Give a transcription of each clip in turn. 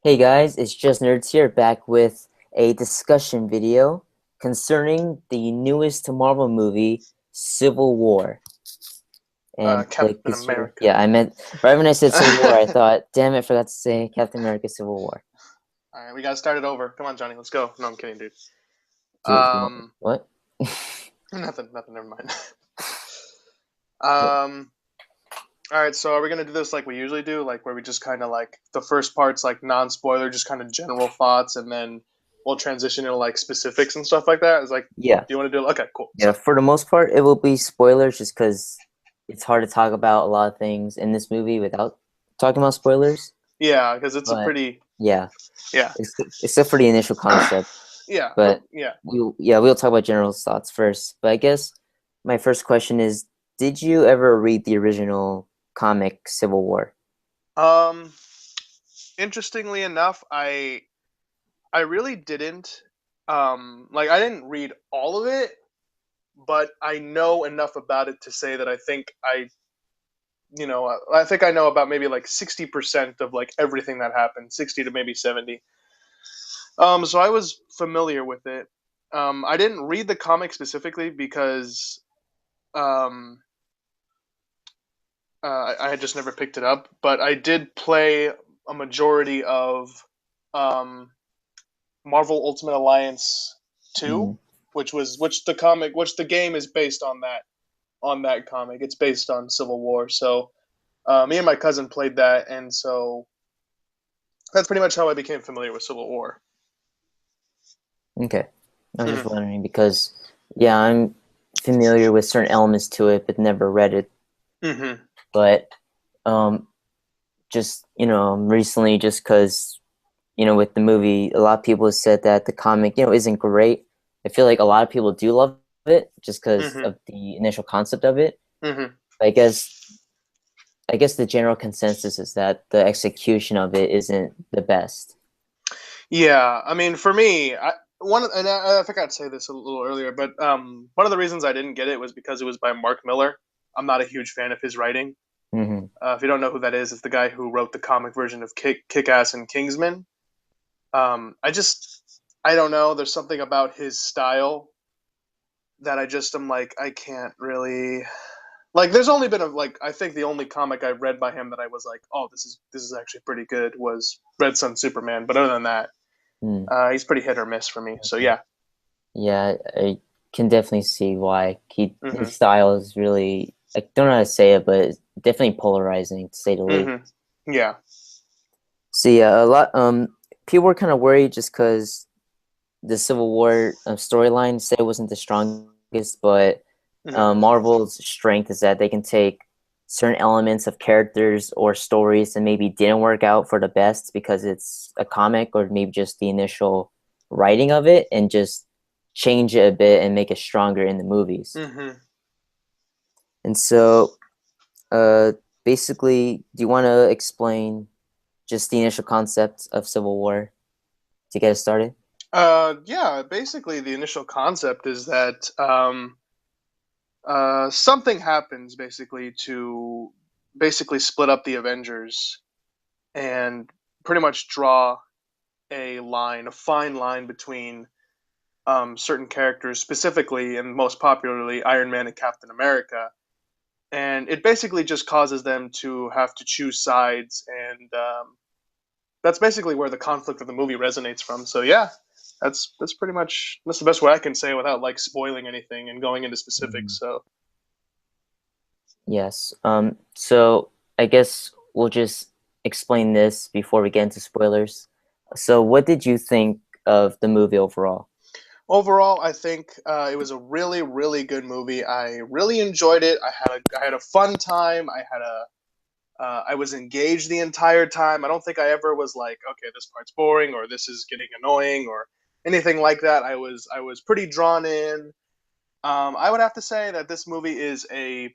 Hey guys, it's Just Nerds here, back with a discussion video concerning the newest Marvel movie, Civil War. And like Captain this year, America. yeah, I meant right when I said Civil War, I thought, damn it, I forgot to say Captain America: Civil War. All right, we gotta start it over. Come on, Johnny, let's go. No, I'm kidding, dude. Do you want Um, what? nothing. Never mind. What? um, all right. So are we gonna do this like we usually do, like where we just kind of like the first part's like non-spoiler, just kind of general thoughts, and then we'll transition into like specifics and stuff like that? Is like, Yeah, do you want to do? Okay, cool. yeah. So For the most part, it will be spoilers, just because it's hard to talk about a lot of things in this movie without talking about spoilers. yeah, because it's a But pretty yeah, yeah except for the initial concept. yeah But yeah. we'll talk about general thoughts first. But I guess my first question is, did you ever read the original comic Civil War? Um, Interestingly enough, I really didn't. Like I didn't read all of it, but I know enough about it to say that I think I know about maybe like 60% of like everything that happened, 60 to maybe 70. So I was familiar with it. I didn't read the comic specifically because um, I had just never picked it up, but I did play a majority of um, Marvel Ultimate Alliance 2, Mm, which the game is based on that comic. It's based on Civil War. So me and my cousin played that, and so that's pretty much how I became familiar with Civil War. okay. I was just Mm-hmm. wondering because, yeah, I'm familiar with certain elements to it, but never read it. Mm-hmm. But um, just recently, just because with the movie, a lot of people have said that the comic isn't great. I feel like a lot of people do love it just because Mm-hmm. of the initial concept of it. Mm-hmm. I guess the general consensus is that the execution of it isn't the best. Yeah, I mean, for me, I forgot to say this a little earlier, but one of the reasons I didn't get it was because it was by Mark Miller. I'm not a huge fan of his writing. Hmm. If you don't know who that is, it's the guy who wrote the comic version of Kick Ass and Kingsman. I don't know. There's something about his style that I just am like I can't really like. There's only been like I think the only comic I read by him that I was like, oh, this is actually pretty good was Red Sun Superman. But other than that, Mm. he's pretty hit or miss for me. So Okay. yeah. Yeah, I can definitely see why his Hmm. style is really, I don't know how to say it, but it's definitely polarizing to say the least. Hmm. Yeah. So yeah, a lot people were kind of worried just because the Civil War storyline said it wasn't the strongest, but Hmm. Marvel's strength is that they can take certain elements of characters or stories and maybe didn't work out for the best because it's a comic or maybe just the initial writing of it and just change it a bit and make it stronger in the movies. Hmm. And so, uh, basically, do you want to explain just the initial concept of Civil War to get us started? Yeah. Basically, the initial concept is that something happens basically to basically split up the Avengers and pretty much draw a fine line between certain characters, specifically and most popularly Iron Man and Captain America. And it basically just causes them to have to choose sides, and that's basically where the conflict of the movie resonates from. So yeah, that's the best way I can say without like spoiling anything and going into Mhm. specifics. So Yes. So I guess we'll just explain this before we get into spoilers. So, what did you think of the movie overall? overall, I think it was a really good movie. I really enjoyed it. I had a fun time. I was engaged the entire time. I don't think I ever was like, okay, this part's boring or this is getting annoying or anything like that. I was pretty drawn in. I would have to say that this movie is a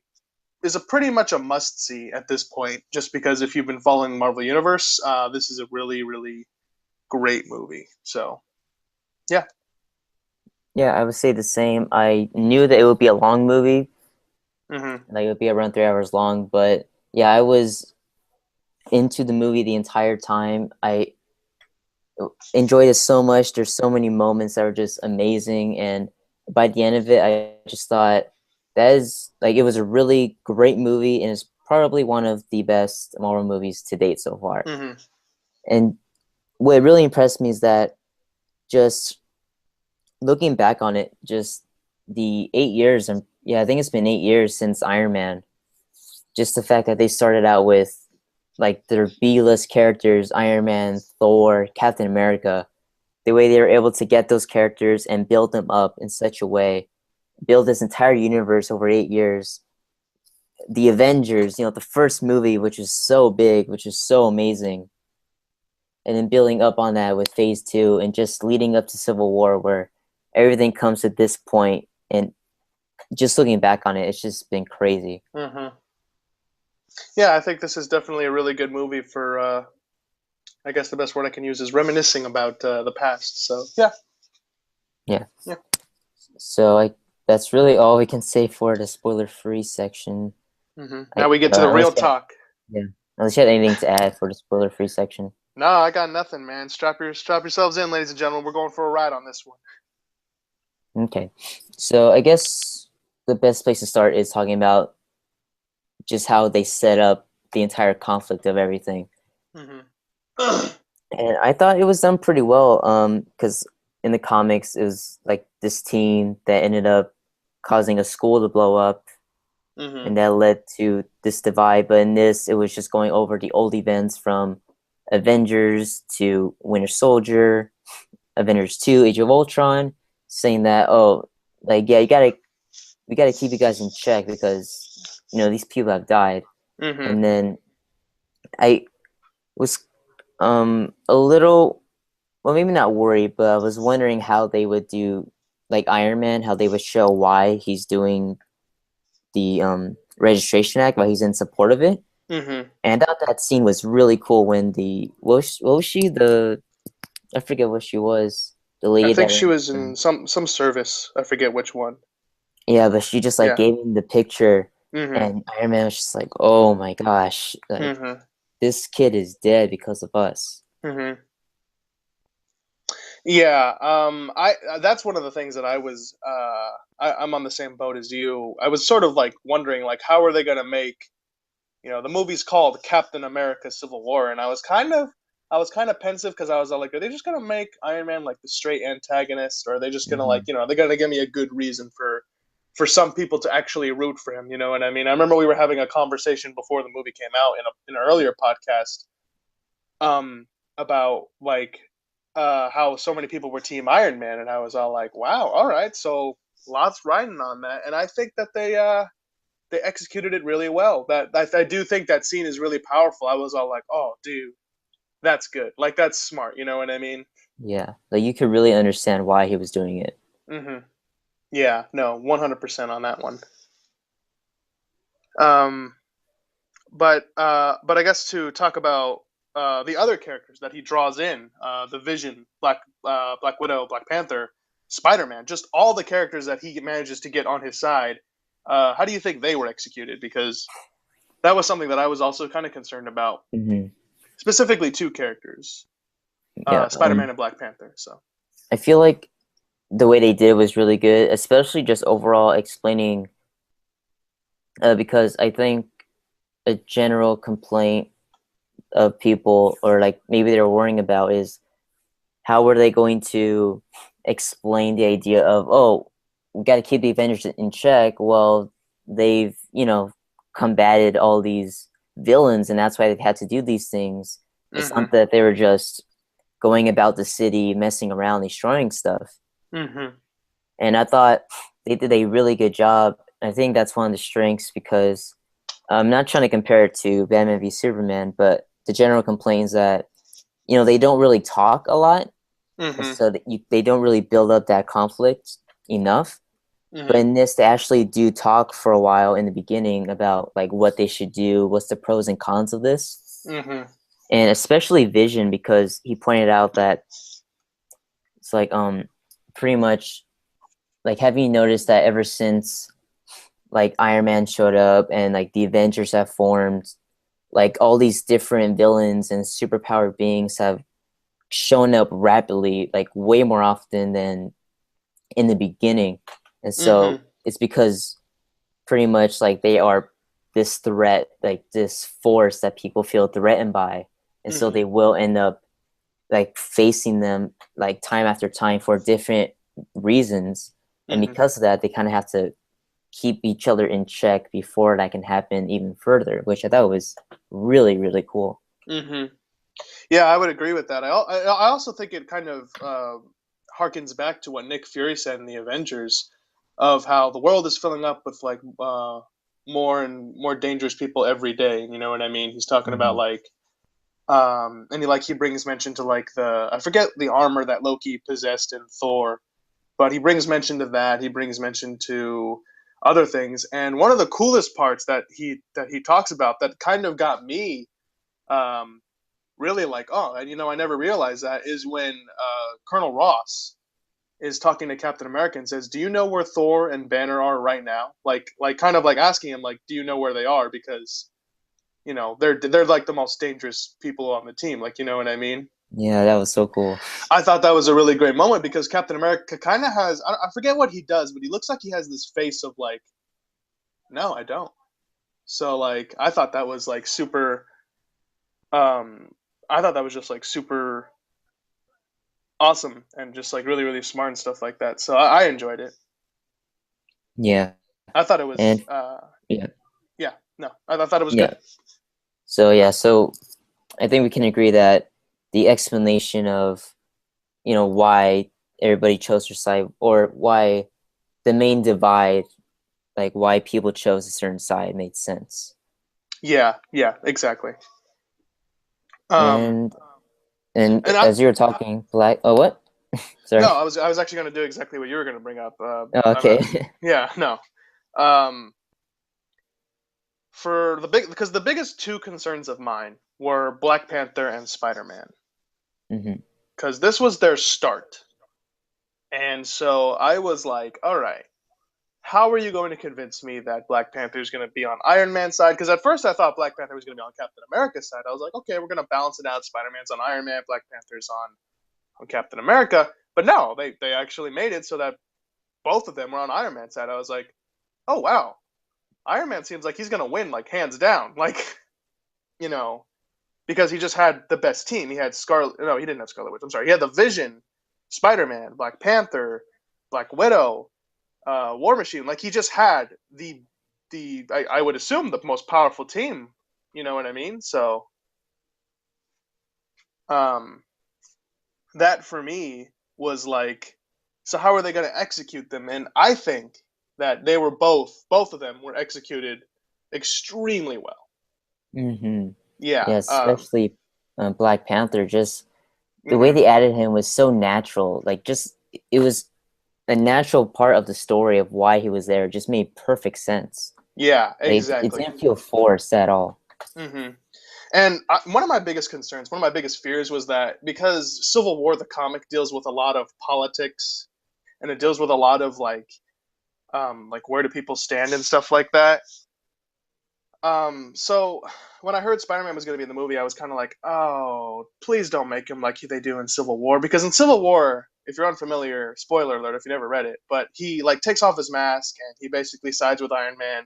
pretty much a must see at this point, just because if you've been following Marvel Universe, this is a really great movie. So yeah. Yeah, I would say the same. I knew that it would be a long movie, Hmm. like it would be around 3 hours long, but yeah, I was into the movie the entire time. enjoyed it so much. There's so many moments that were just amazing, and by the end of it, I just thought that is like it was a really great movie, and it's probably one of the best Marvel movies to date so far. Hmm. And what really impressed me is that just looking back on it, just the 8 years, and yeah, I think it's been 8 years since Iron Man. Just the fact that they started out with like their B-list characters, Iron Man, Thor, Captain America, the way they were able to get those characters and build them up in such a way, build this entire universe over 8 years. The Avengers, the first movie, which is so big, which is so amazing, and then building up on that with Phase 2 and just leading up to Civil War, where everything comes to this point, and just looking back on it, it's just been crazy. Hmm. Yeah, I think this is definitely a really good movie for. I guess the best word I can use is reminiscing about the past. So yeah, Yeah. yeah. So that's really all we can say for the spoiler-free section. Now we get to the real talk. Yeah. Unless you had anything to add for the spoiler-free section. No, I got nothing, man. Strap yourselves in, ladies and gentlemen. We're going for a ride on this one. Okay. So I guess the best place to start is talking about just how they set up the entire conflict of everything. Mm-hmm. And I thought it was done pretty well, because in the comics, it was like this teen that ended up causing a school to blow up, Mm-hmm. and that led to this divide. But in this, it was just going over the old events from Avengers to Winter Soldier, Avengers 2, Age of Ultron, saying that, yeah, we gotta keep you guys in check because these people have died. Mm-hmm. And then I was a little, well, maybe not worried, but I was wondering how they would do like Iron Man, how they would show why he's doing the Registration Act, why he's in support of it. Mm-hmm. And I thought that scene was really cool when what was she, I forget what she was, the lady I think that she ran was in some service. I forget which one. yeah, but she just like Yeah. gave him the picture, Mm-hmm. and Iron Man was just like, oh my gosh, like Mm-hmm. this kid is dead because of us. Mm-hmm. Yeah, I that's one of the things that I was I'm on the same boat as you. I was sort of like wondering like how are they going to make, the movie's called Captain America Civil War, and I was kind of pensive because I was like, are they just going to make Iron Man like the straight antagonist, or are they just going to like, Mhm. they're going to give me a good reason for some people to actually root for him, you know what I mean? I remember we were having a conversation before the movie came out in an earlier podcast um about like how so many people were team Iron Man, and I was all like, wow, all right, so lots riding on that. And I think that they executed it really well. That I do think that scene is really powerful. I was all like, oh dude, that's good, like that's smart, you know what I mean? Yeah, like you could really understand why he was doing it. Mm-hmm. Yeah, no, 100% on that one. um but I guess to talk about the other characters that he draws in, the Vision, Black Widow, Black Panther, Spider Man, just all the characters that he manages to get on his side. How do you think they were executed? Because that was something that I was also kind of concerned about, Hmm. specifically two characters, Yeah, Spider Man and Black Panther. So. I feel like the way they did was really good, especially just overall explaining. Because I think a general complaint of people, or like maybe they're worrying about, is how are they going to explain the idea of, oh, we got to keep the Avengers in check? Well, they've combated all these villains, and that's why they've had to do these things. It's Mm-hmm. not that they were just going about the city, messing around, destroying stuff. Mm-hmm. And I thought they did a really good job. I think that's one of the strengths, because I'm not trying to compare it to Batman v Superman, but the general complaint is that they don't really talk a lot, Mm-hmm. so that they don't really build up that conflict enough. But Mm-hmm. in this, they actually do talk for a while in the beginning about like what they should do, what's the pros and cons of this, Mm-hmm. and especially Vision, because he pointed out that it's like pretty much like, have you noticed that ever since like Iron Man showed up and like the Avengers have formed, like all these different villains and superpowered beings have shown up rapidly, like way more often than in the beginning. And so Mm-hmm. it's because pretty much like they are this threat, like this force that people feel threatened by. And so Mm-hmm. they will end up like facing them like time after time for different reasons. And Mm-hmm. because of that, they kind of have to keep each other in check before that can happen even further, which I thought was really, really cool. Mm-hmm. Yeah, I would agree with that. I also think it kind of harkens back to what Nick Fury said in the Avengers, of how the world is filling up with like more and more dangerous people every day. You know what I mean? He's talking about Mm-hmm. like and he brings mention to like the, I forget the armor that Loki possessed in Thor, but he brings mention to that. He brings mention to other things, and one of the coolest parts that he talks about that kind of got me um, really like, oh, and I never realized that, is when Colonel Ross is talking to Captain America and says, "Do you know where Thor and Banner are right now?" Like kind of like asking him, like, "Do you know where they are?" Because they're like the most dangerous people on the team. Like, you know what I mean? Yeah, that was so cool. I thought that was a really great moment because Captain America kind of has, I forget what he does, but he looks like he has this face of like, no, I don't. So like I thought that was like super. Um, I thought that was just like super awesome and just like really really smart and stuff like that. So I enjoyed it. Yeah. I thought it was And yeah, yeah, no, I thought it was yeah. good. So I think we can agree that the explanation of, why everybody chose their side, or why the main divide, like why people chose a certain side, made sense. Yeah, yeah, exactly. Um, And and and I as you were talking, Black. Oh, what? no, Sorry. I was actually going to do exactly what you were going to bring up. Oh, I'm not. okay. Yeah, no. Um, for the big because the biggest two concerns of mine were Black Panther and Spider Man hmm because this was their start, and so I was like, all right, how are you going to convince me that Black Panther is going to be on Iron Man's side? Because at first I thought Black Panther was going to be on Captain America's side. I was like, okay, we're going to balance it out. Spider Man's on Iron Man, Black Panther's on Captain America. But no, they actually made it so that both of them were on Iron Man's side. I was like, oh wow, Iron Man seems like he's going to win, like hands down, like you know, because he just had the best team. He had Scarlet. No, he didn't have Scarlet Witch. I'm sorry. He had the Vision, Spider Man, Black Panther, Black Widow, War Machine. Like he just had I would assume the most powerful team. You know what I mean? So um, that for me was like, so how are they going to execute them? And I think that they were both of them were executed extremely well. hmm Yeah. Yeah, especially Black Panther. Just the way Mhm. they added him was so natural. Like, just it was a natural part of the story of why he was there. It just made perfect sense. Yeah. Like, it Exactly. didn't feel forced at all. Hmm. And one of my biggest concerns, one of my biggest fears was that because Civil War, the comic, deals with a lot of politics and it deals with a lot of like where do people stand and stuff like that. So when I heard Spider Man was going to be in the movie, I was kind of like, oh, please don't make him like they do in Civil War, because in Civil War, if you're unfamiliar, spoiler alert if you never read it, but he like takes off his mask and he basically sides with Iron Man,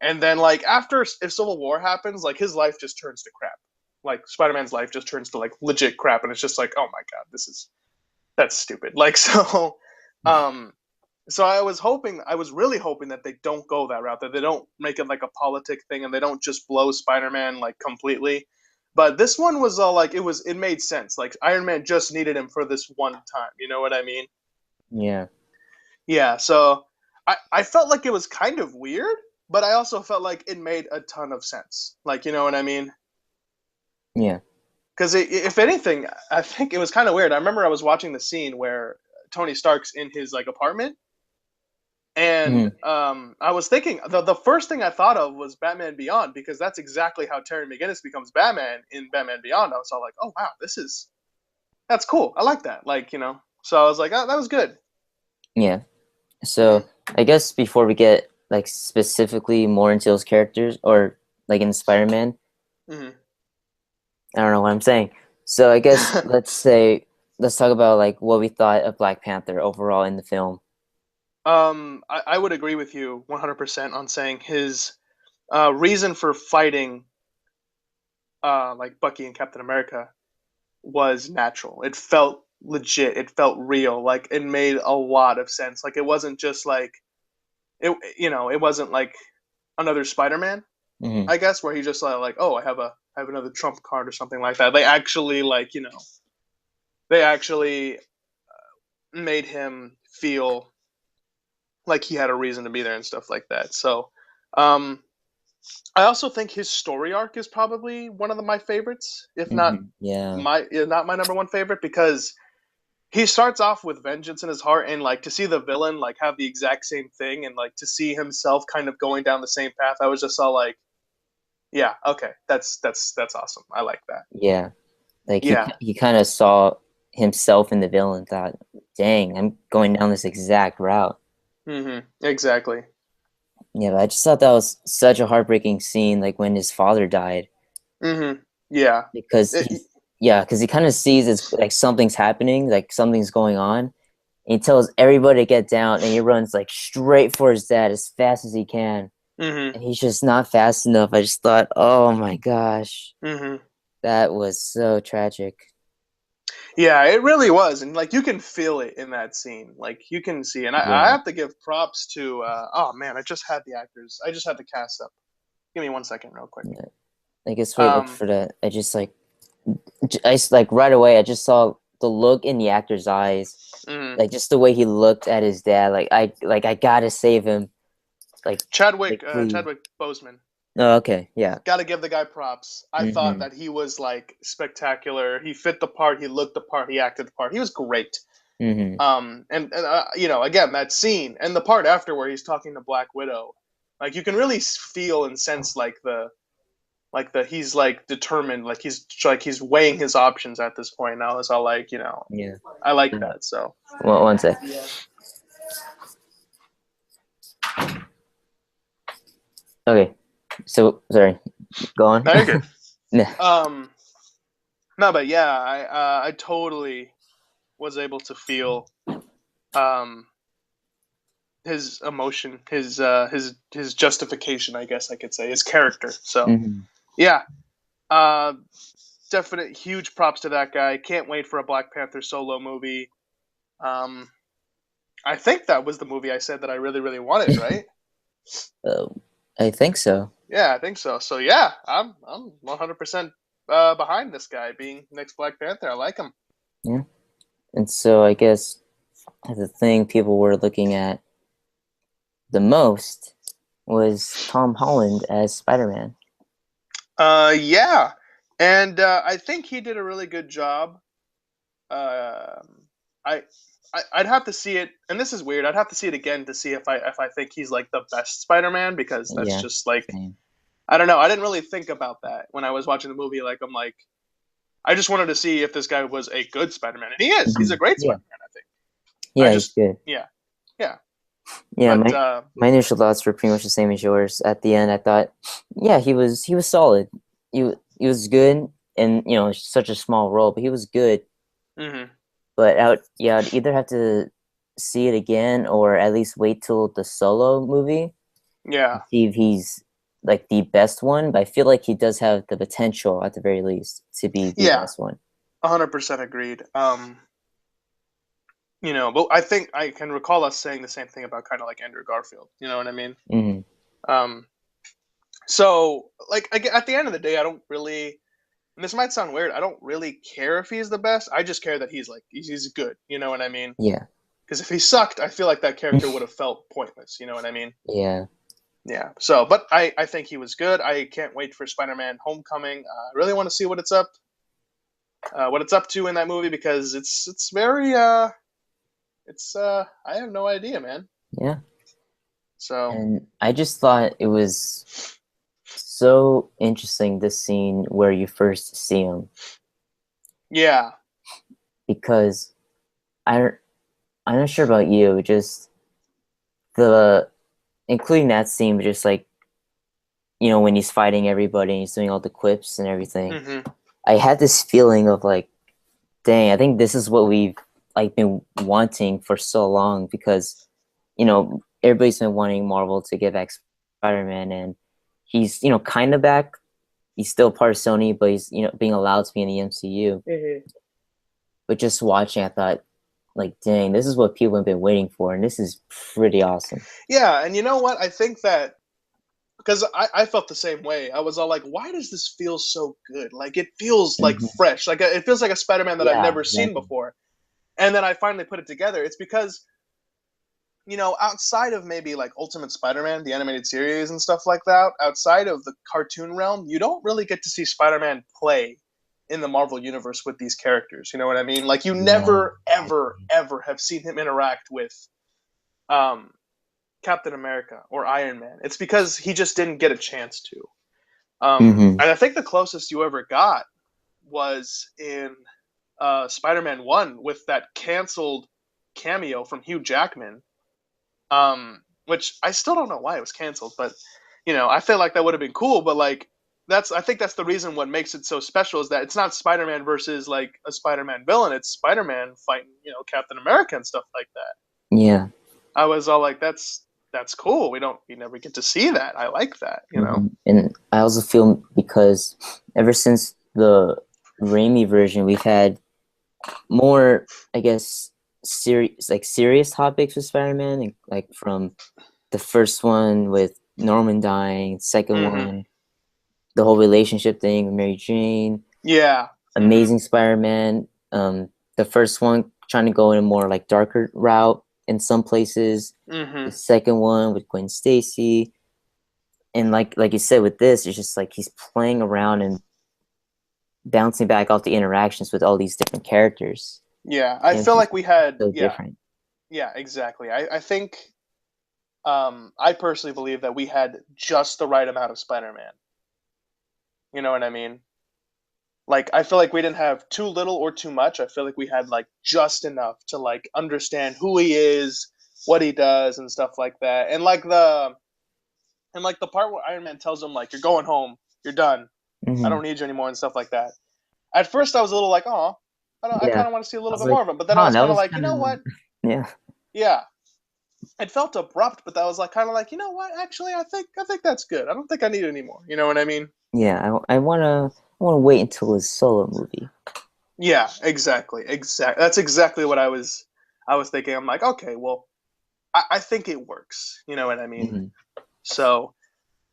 and then like after if Civil War happens, like his life just turns to crap. Like Spider Man's life just turns to like legit crap, and it's just like, oh my god, that's stupid. Like um, so I was really hoping that they don't go that route, that they don't make it like a politic thing, and they don't just blow Spider Man like completely. But this one was all like it made sense. Like Iron Man just needed him for this one time. You know what I mean? Yeah, Yeah. So I felt like it was kind of weird, but I also felt like it made a ton of sense. Like, you know what I mean? yeah. Because if anything, I think it was kind of weird. I remember I was watching the scene where Tony Stark's in his like apartment, and hmm I was thinking the first thing I thought of was Batman Beyond, because that's exactly how Terry McGinnis becomes Batman in Batman Beyond. I was all like, oh wow, that's cool. I like that. Like, so I was like, oh, that was good. Yeah. Hmm. So I guess before we get like specifically more into those characters, or like in Spider-Man, Hmm. I don't know what I'm saying. So I guess let's talk about like what we thought of Black Panther overall in the film. I would agree with you 100% on saying his reason for fighting, like Bucky and Captain America, was natural. It felt legit. It felt real. Like it made a lot of sense. Like it wasn't just like it. You know, it wasn't like another Spider-Man. Hmm. I guess where he just like, oh, I have another trump card or something like that. They actually like they actually made him feel like he had a reason to be there and stuff like that. So, um, I also think his story arc is probably one of my favorites, Yeah, if not my number one favorite, because he starts off with vengeance in his heart, and like to see the villain like have the exact same thing, and like to see himself kind of going down the same path. I was just all like, yeah, okay, that's awesome. I like that. yeah. Like Yeah. he kind of saw himself in the villain, thought, "Dang, I'm going down this exact route." Exactly. Yeah, but I just thought that was such a heartbreaking scene, like when his father died, Yeah. because It, because he kind of sees it's like something's happening, like something's going on. And he tells everybody to get down, and he runs like straight for his dad as fast as he can, hmm and he's just not fast enough. I just thought, oh my gosh, hmm that was so tragic. Yeah, it really was, and like you can feel it in that scene. Like you can see, and I Yeah, have to give props to. Oh man, I just had the actors. I just had the cast up. Give me 1 second, real quick. yeah. I guess wait, like Um, for the, I just like, like right away, I just saw the look in the actor's eyes, mhm. like just the way he looked at his dad. Like I gotta save him. Like please. Chadwick Boseman. Oh, okay, yeah. Got to give the guy props. I thought Mm-hmm. that he was like spectacular. He fit the part. He looked the part. He acted the part. He was great. Mm-hmm. You know, again, that scene and the part after where he's talking to Black Widow, like you can really feel and sense like the he's like determined, like he's weighing his options at this point now. It's all like Yeah. I like Mm. that. So Well, one sec. Okay. So sorry. Go on. no, you're good. Yeah. Um, no, but yeah, I totally was able to feel um his emotion, his justification, I guess I could say, his character. So Mm-hmm. yeah, uh, definite huge props to that guy. Can't wait for a Black Panther solo movie. Um, I think that was the movie I said that I really really wanted, right? Uh, I think so. Yeah, I think so. So yeah, I'm 100% behind this guy being next Black Panther. I like him. Yeah. And so I guess the thing people were looking at the most was Tom Holland as Spider-Man. Yeah, and I think he did a really good job. I, I'd have to see it, and this is weird. I'd have to see it again to see if I think he's like the best Spider-Man, because that's Yeah. just like Same. I don't know. I didn't really think about that when I was watching the movie. Like I'm like I just wanted to see if this guy was a good Spider-Man, and he is. He's a Mhm. great Yeah. Spider-Man. I think. I Yeah, he's just good. yeah yeah, Yeah, but my initial thoughts were pretty much the same as yours. At the end, I thought, yeah, he was solid. He was good, and such a small role, but he was good. hmm But I'd either have to see it again or at least wait till the solo movie to yeah see if he's like the best one. But I feel like he does have the potential at the very least to be the yeah, best one. 100% agreed. But I think I can recall us saying the same thing about kind of like Andrew Garfield. You know what I mean? Hmm. Um, so like at the end of the day, I don't really. And this might sound weird. I don't really care if he's the best. I just care that he's like he's good. You know what I mean? Yeah, Because if he sucked, I feel like that character would have felt pointless. You know what I mean? yeah, Yeah. So, but I think he was good. I can't wait for Spider-Man: Homecoming. I really want to see what it's up to in that movie, because it's very I have no idea, man. yeah. So And I just thought it was so interesting this scene where you first see him yeah, because I I'm not sure about you, just the including that scene, but just like when he's fighting everybody and he's doing all the quips and everything. hmm I had this feeling of like, dang, I think this is what we've like been wanting for so long because, everybody's been wanting Marvel to give back Spider-Man, and he's, kind of back. He's still part of Sony, but he's, being allowed to be in the MCU. Mm-hmm. But just watching, I thought, like, dang, this is what people have been waiting for, and this is pretty awesome. Yeah, and you know what? I think that because I felt the same way. I was all like, why does this feel so good? Like it feels like Mhm. fresh. Like it feels like a Spider-Man that I've Yeah, never seen exactly. before. And then I finally put it together. It's because, outside of maybe like Ultimate Spider-Man, the animated series and stuff like that, outside of the cartoon realm, you don't really get to see Spider-Man play in the Marvel universe with these characters. You know what I mean? Like you Yeah, never, ever, exactly. ever have seen him interact with um, Captain America or Iron Man. It's because he just didn't get a chance to. Mm-hmm. And I think the closest you ever got was in Spider-Man 1 with that canceled cameo from Hugh Jackman, which I still don't know why it was canceled, but I feel like that would have been cool. But like, I think that's the reason what makes it so special is that it's not Spider-Man versus like a Spider-Man villain. It's Spider-Man fighting Captain America and stuff like that. Yeah. I was all like, that's cool. We never get to see that. I like that. And I also feel because ever since the Raimi version, we've had more, I guess, serious topics with Spider-Man, like from the first one with Norman dying, second Hmm. one, the whole relationship thing with Mary Jane, Yeah. Hmm. Amazing Spider-Man. The first one trying to go in a more like darker route in some places. Hmm. The second one with Gwen Stacy, and like you said with this, it's just like he's playing around and bouncing back off the interactions with all these different characters, Yeah. I and feel it's like just we had. so Yeah. different. Yeah. Exactly. I think. I personally believe that we had just the right amount of Spider-Man. You know what I mean? Like I feel like we didn't have too little or too much. I feel like we had like just enough to like understand who he is, what he does, and stuff like that. And like the part where Iron Man tells him like you're going home, you're done, I Hmm. don't need you anymore and stuff like that. At first, I was a little like, oh, I Yeah, kind of want to see a I little was bit like, more of him. But then I huh, was that kind of was like, you kind know of what? yeah, Yeah, it felt abrupt, but that was like kind of like, you know what? Actually, I think that's good. I don't think I need it anymore. You know what I mean? yeah. I wanna wait until his solo movie. Yeah, exactly, exactly. That's exactly what I was thinking. I'm like, okay, well, I think it works. You know what I mean? Hmm. So,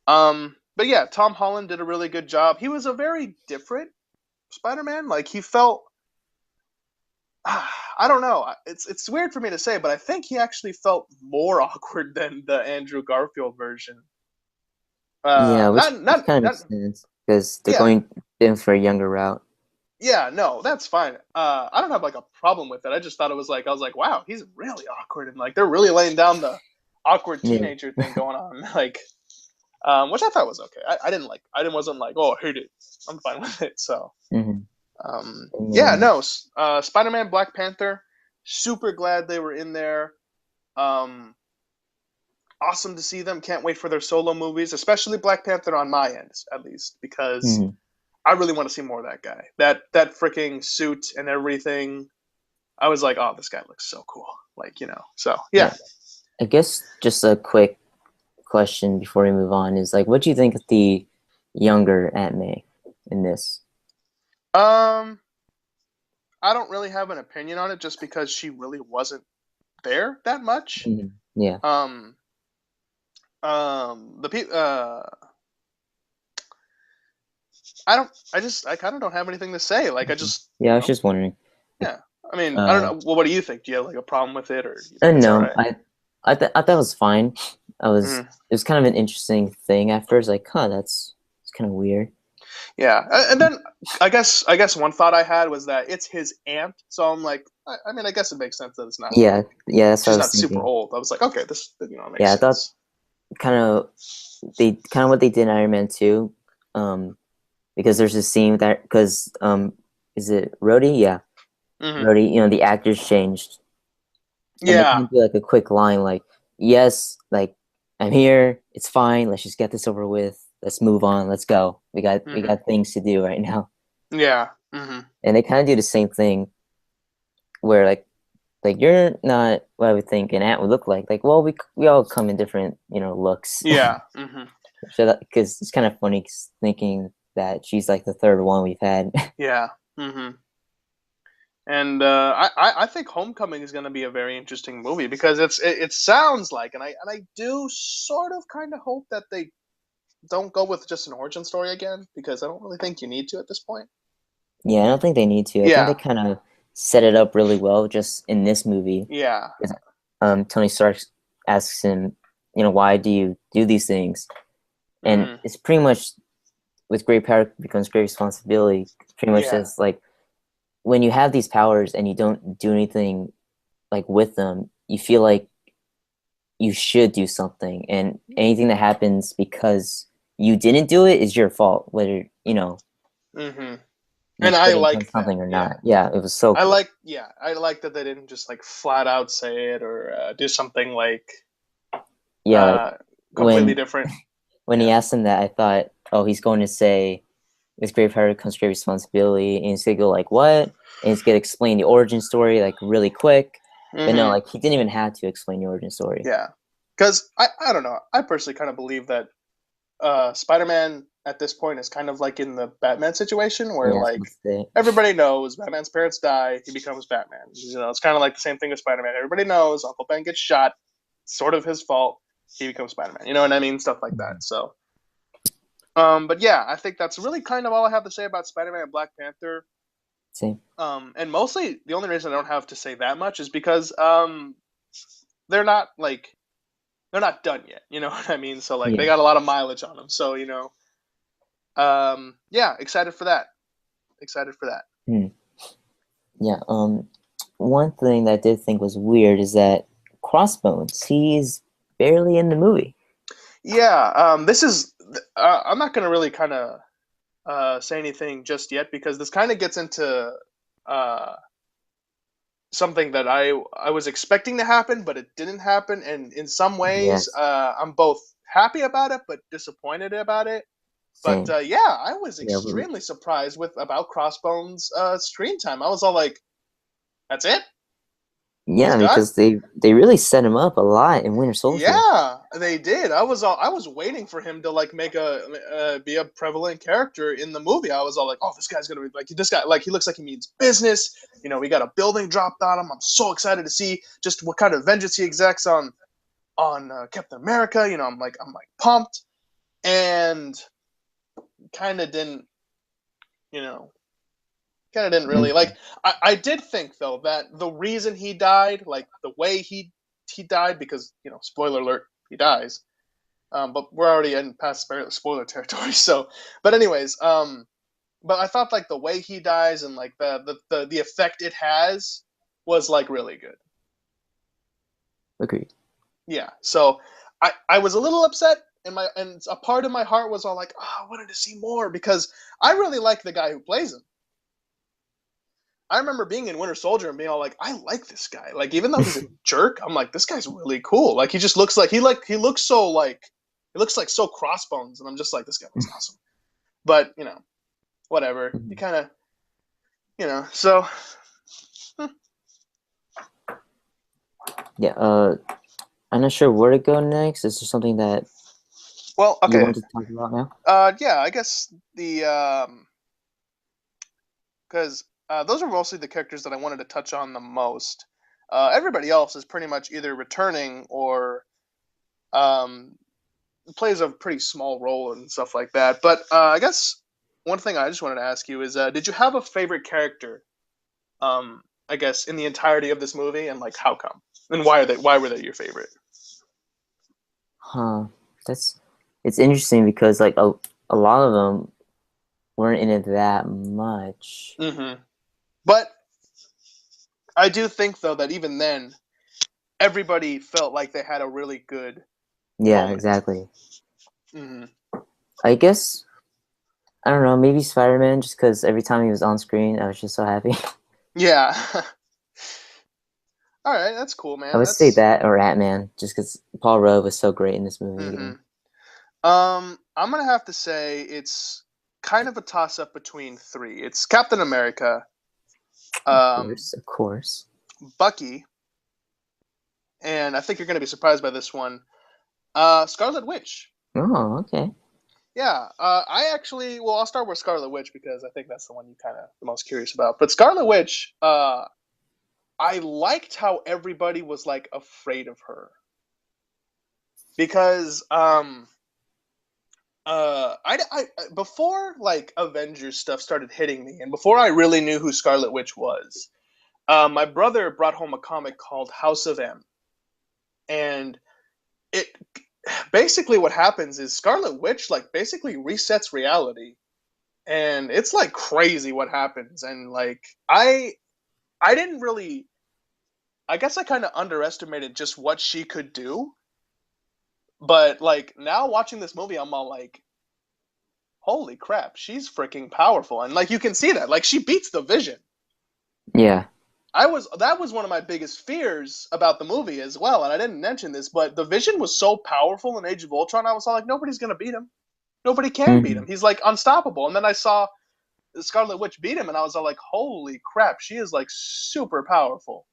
but yeah, Tom Holland did a really good job. He was a very different Spider-Man. Like he felt I don't know. It's weird for me to say, but I think he actually felt more awkward than the Andrew Garfield version. Yeah, which Not kind of not makes sense because they're yeah, going in for a younger route. yeah, no, that's fine. I don't have like a problem with it. I just thought it was like I was like, wow, he's really awkward, and like they're really laying down the awkward Yeah. teenager thing going on, like, which I thought was okay. I didn't like. I didn't wasn't like, oh, I hate it. I'm fine with it. So, Hmm. yeah, And no, Spider-Man, Black Panther, super glad they were in there. Um, awesome to see them. Can't wait for their solo movies, especially Black Panther on my end, at least, because mhm. I really want to see more of that guy. That freaking suit and everything. I was like, oh, this guy looks so cool. Like, So yeah. Yeah, I guess just a quick question before we move on is like, what do you think of the younger Aunt May in this? Um, I don't really have an opinion on it just because she really wasn't there that much. Mhm. Yeah. Um, the pe I kind of don't have anything to say. Like, I Mhm. just, Yeah, I was just wondering. yeah. I mean, I don't Uh, know. Well, what do you think? Do you have like a problem with it, or do you think it's all no, right? I thought it was fine. Mm-hmm. It was kind of an interesting thing at first. Like, huh, it's kind of weird. Yeah, and then I guess one thought I had was that it's his aunt, so I'm like, I mean, I guess it makes sense that it's not Yeah, like yeah, that's what I she's was not super thinking. old. I was like, okay, this makes Yeah, I thought sense. kind of what they did in Iron Man 2, um, because there's this scene that because is it Rhodey? Yeah, Hmm. Rhodey. The actors changed, and they kind Yeah. of do like a quick line like, "Yes, like I'm here. It's fine. Let's just get this over with. Let's move on. Let's go. We Hmm. got things to do right now." Yeah. Hmm. And they kind of do the same thing where like you're not what I would think an ant would look like. Like, well, we all come in different, looks. Yeah. Hmm. So because it's kind of funny thinking that she's like the third one we've had. Yeah. Hmm. And I think Homecoming is going to be a very interesting movie because it sounds like, and I do sort of kind of hope that they don't go with just an origin story again because I don't really think you need to at this point. Yeah, I don't think they need to. I think they Yeah. kind of set it up really well just in this movie. Yeah. 'Cause, Tony Stark asks him, why do you do these things? And Hmm. it's pretty much with great power becomes great responsibility. Pretty much Yeah. says like when you have these powers and you don't do anything like with them, you feel like you should do something, and anything that happens because you didn't do it is your fault, whether Hmm. you And I could have done like that. something or Yeah. not. Yeah, it was so cool. I like that they didn't just like flat out say it or do something like Yeah, like uh, completely when different. when he Yeah. asked him that, I thought, oh, he's going to say, "With great power comes great responsibility," and he's gonna go like, "What?" And he's gonna explain the origin story like really quick. But no, Hmm. like he didn't even have to explain the origin story. Yeah. Because I don't know. I personally kind of believe that Spider-Man at this point is kind of like in the Batman situation where Yeah, I was like about to say. everybody knows Batman's parents die, he becomes Batman. It's kind of like the same thing with Spider-Man. Everybody knows Uncle Ben gets shot, sort of his fault. He becomes Spider-Man. You know what I mean? Stuff like that. Mhm. So, but yeah, I think that's really kind of all I have to say about Spider-Man and Black Panther. Same. And mostly the only reason I don't have to say that much is because they're not like they're not done yet. You know what I mean? So like they Yeah. got a lot of mileage on them. So yeah, excited for that. Excited for that. Hmm. Yeah. One thing that I did think was weird is that Crossbones, he's barely in the movie. Yeah, this is. I'm not gonna really kind of say anything just yet because this kind of gets into uh, something that I was expecting to happen, but it didn't happen. And in some ways, Yes. I'm both happy about it but disappointed about it. But Same. yeah, I was Yeah. extremely surprised with about Crossbones' screen time. I was all like, "That's it? He's Yeah, done?" because they really set him up a lot in Winter Soldier. Yeah, they did. I was waiting for him to like make a be a prevalent character in the movie. I was all like, "Oh, this guy's gonna be like this guy. Like he looks like he means business. We got a building dropped on him. I'm so excited to see just what kind of vengeance he exacts on Captain America. I'm like pumped, and kind of didn't you know kind of didn't really Mhm. like. I did think though that the reason he died, like the way he died, because spoiler alert, he dies. But we're already in past spoiler territory. So, but anyways, but I thought like the way he dies and like the effect it has was like really good. Agreed. Yeah. So I was a little upset, and a part of my heart was all like, oh, I wanted to see more because I really like the guy who plays him. I remember being in Winter Soldier and being all like, I like this guy. Like even though he's a jerk, I'm like, this guy's really cool. Like he just looks like he looks so like he looks like so crossbones, and I'm just like, this guy looks awesome. But whatever. You Mhm. kind of, so Yeah. I'm not sure where to go next. Is there something that well, you okay. want to talk about now? Yeah, I guess the because those are mostly the characters that I wanted to touch on the most. Everybody else is pretty much either returning or um plays a pretty small role and stuff like that. But I guess one thing I just wanted to ask you is, did you have a favorite character? I guess in the entirety of this movie, and like how come, and why are they? Why were they your favorite? Huh. That's it's interesting because like a lot of them weren't in it that much. Hmm. But I do think though that even then, everybody felt like they had a really good Yeah, moment. exactly. Hmm. I guess I don't know. Maybe Spider-Man, just because every time he was on screen, I was just so happy. Yeah. All right, that's cool, I man. would say That's. that or Ant-Man, just because Paul Rudd was so great in this movie Hmm. again. I'm gonna have to say it's kind of a toss up between three. It's Captain America, Of course. Bucky, and I think you're going to be surprised by this one, Scarlet Witch. Oh, okay. Yeah, I'll start with Scarlet Witch because I think that's the one you kind of the most curious about. But Scarlet Witch, I liked how everybody was like afraid of her because I before like Avengers stuff started hitting me, and before I really knew who Scarlet Witch was, my brother brought home a comic called House of M, and it basically what happens is Scarlet Witch like basically resets reality, and it's like crazy what happens, and like I didn't really, I guess I kind of underestimated just what she could do, but like now watching this movie, I'm all like, holy crap, she's freaking powerful, and like you can see that, like she beats the Vision. Yeah. That was one of my biggest fears about the movie as well, and I didn't mention this, but the Vision was so powerful in Age of Ultron. I was all like, nobody's gonna beat him. Nobody can beat him. Mhm. He's like unstoppable. And then I saw Scarlet Witch beat him, and I was all like, holy crap, she is like super powerful.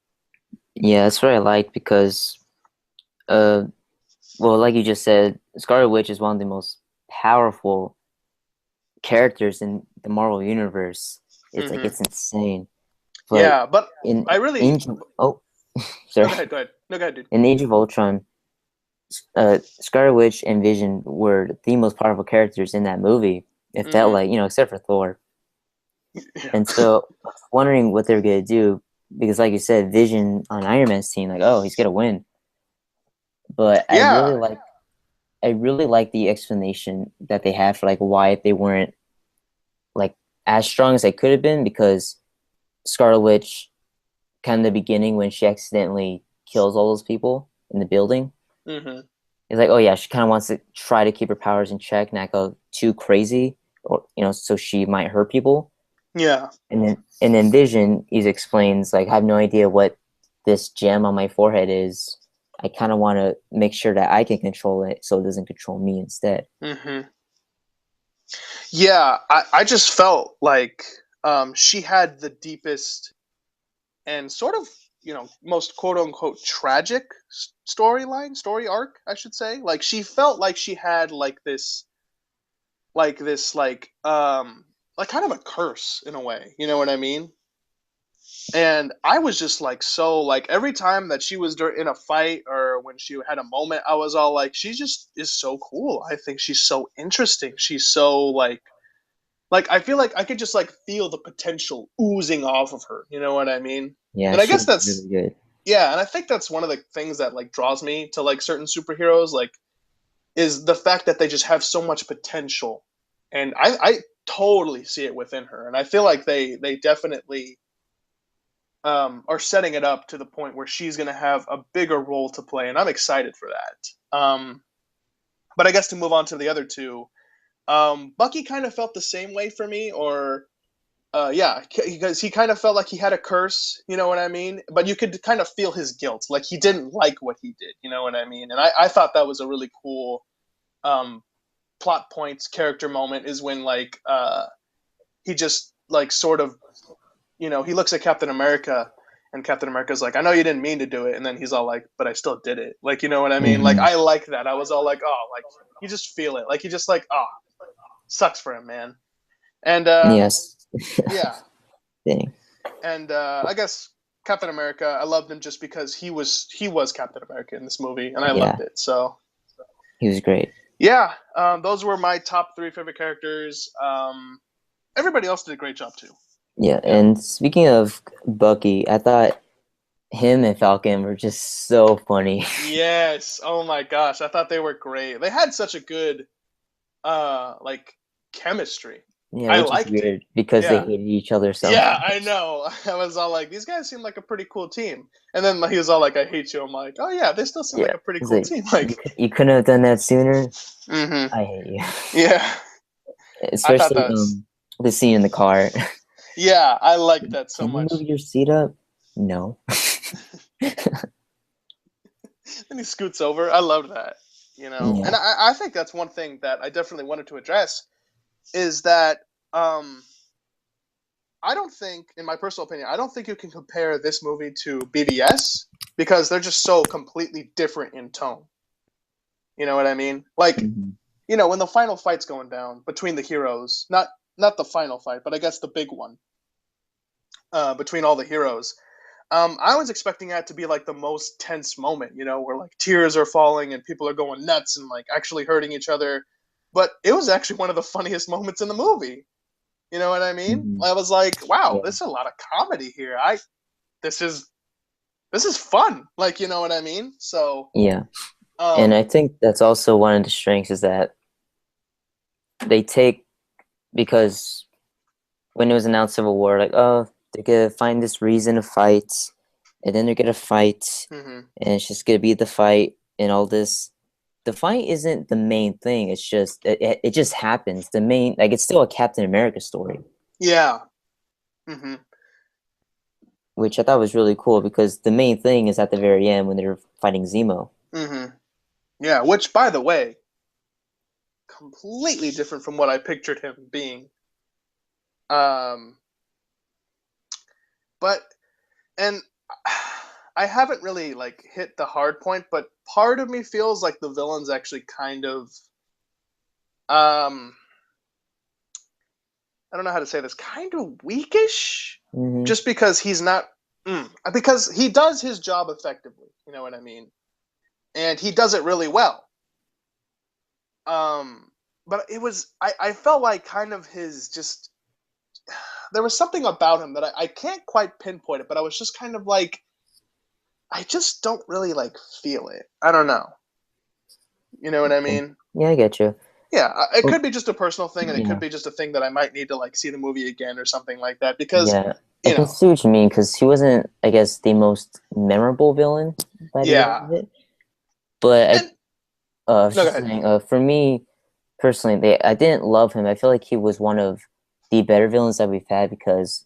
Yeah, that's what I like because, uh, well, like you just said, Scarlet Witch is one of the most powerful characters in the Marvel universe. It's like Mm-hmm. it's insane. But Yeah, but in I really. Age of, oh, No, sorry, go ahead, go ahead. No, go ahead, dude. in Age of Ultron, Scarlet Witch and Vision were the most powerful characters in that movie. It felt Mm-hmm. like, except for Thor. Yeah. And so, wondering what they're gonna do because, like you said, Vision on Iron Man's team, like, oh, he's gonna win. But Yeah. I really like the explanation that they have for like why they weren't like as strong as they could have been because Scarlet Witch, kind of the beginning when she accidentally kills all those people in the building, Mm-hmm. it's like, oh yeah, she kind of wants to try to keep her powers in check, not go too crazy, or so she might hurt people. Yeah. And then Vision, he explains like, I have no idea what this gem on my forehead is. I kind of want to make sure that I can control it so it doesn't control me instead. Mm-hmm. Yeah, I just felt like she had the deepest and sort of, most quote unquote tragic story arc, I should say. Like she felt like she had like kind of a curse in a way, you know what I mean? And I was just like, so like every time that she was in a fight or when she had a moment, I was all like, she just is so cool. I think she's so interesting. She's so like I feel like I could just like feel the potential oozing off of her. You know what I mean? Yeah, And I she guess was that's really good. yeah, and I think that's one of the things that like draws me to like certain superheroes, like is the fact that they just have so much potential. And I totally see it within her. And I feel like they definitely are setting it up to the point where she's going to have a bigger role to play, and I'm excited for that. But I guess to move on to the other two, Bucky kind of felt the same way for me, or yeah, because he kind of felt like he had a curse, you know what I mean? But you could kind of feel his guilt, like he didn't like what he did, you know what I mean? And I thought that was a really cool um, plot points character moment is when like he just like sort of he looks at Captain America, and Captain America's like, I know you didn't mean to do it, and then he's all like, but I still did it. Like, you know what I mean? Like, Hmm. I like that. I was all like, oh, like you just feel it. Like you just like, oh, sucks for him, man. And Yes. yeah, Dang. and I guess Captain America, I loved him just because he was Captain America in this movie, and I Yeah, loved it. So he was great. yeah, those were my top three favorite characters. Everybody else did a great job too. Yeah, Yeah. and speaking of Bucky, I thought him and Falcon were just so funny. Yes. Oh my gosh, I thought they were great. They had such a good like chemistry. Yeah, I which is liked it. weird because they Yeah. hated each other so Yeah, I much. know. I was all like, these guys seem like a pretty cool team. And then he was all like, I hate you. I'm like, oh yeah, they still seem like Yeah, a pretty it's cool like team. Like, you couldn't have done that sooner. mm-hmm. I hate you, Yeah. I thought especially that's the scene in the car. yeah, I like that so Can you move much. your seat up? No. Then he scoots over. I love that. And Yeah. I think that's one thing that I definitely wanted to address is that Um, I don't think, in my personal opinion, I don't think you can compare this movie to BVS because they're just so completely different in tone. You know what I mean? Like, Mhm. when the final fight's going down between the heroes, not the final fight, but I guess the big one between all the heroes. I was expecting that to be like the most tense moment, where like tears are falling and people are going nuts and like actually hurting each other. But it was actually one of the funniest moments in the movie. You know what I mean? Mhm. I was like, wow, Yeah. there's a lot of comedy here. This is this is fun. Like, you know what I mean? So, Yeah. And I um, think that's also one of the strengths is that they take because when it was announced Civil War, like, oh, they're gonna find this reason to fight, and then they're gonna fight, mhm. and it's just gonna be the fight and all this. The fight isn't the main thing. It's just it just happens. The main like it's still a Captain America story, Yeah. Mhm. which I thought was really cool because the main thing is at the very end when they're fighting Zemo. Mhm. Yeah, which by the way, completely different from what I pictured him being. Um, but and I haven't really like hit the hard point, but part of me feels like the villain's actually kind of um I don't know how to say this, kind of weakish, Hmm. just because he's not because he does his job effectively, you know what I mean? And he does it really well. Um but I felt like kind of his just there was something about him that I can't quite pinpoint it, but I was just kind of like I just don't really like feel it. I don't know. You know what I Okay. mean? Yeah, I get you. Yeah, it Well, could be just a personal thing, and it could yeah, be just a thing that I might need to like see the movie again or something like that. Because yeah. I you can know, see what you mean because he wasn't, I guess, the most memorable villain by the end yeah. of it. But And I was no, go just ahead. saying, for me personally, I didn't love him. I feel like he was one of the better villains that we've had because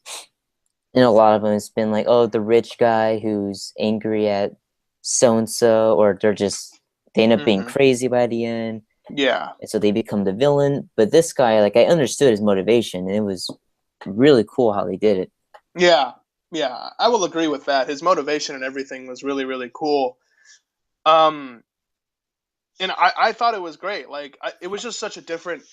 in a lot of them, it's been like, oh, the rich guy who's angry at so and so, or they end up being Hmm. crazy by the end, Yeah, and so they become the villain. But this guy, like, I understood his motivation, and it was really cool how they did it. yeah, yeah. I will agree with that. His motivation and everything was really, really cool. Um, and I thought it was great. Like, it was just such a different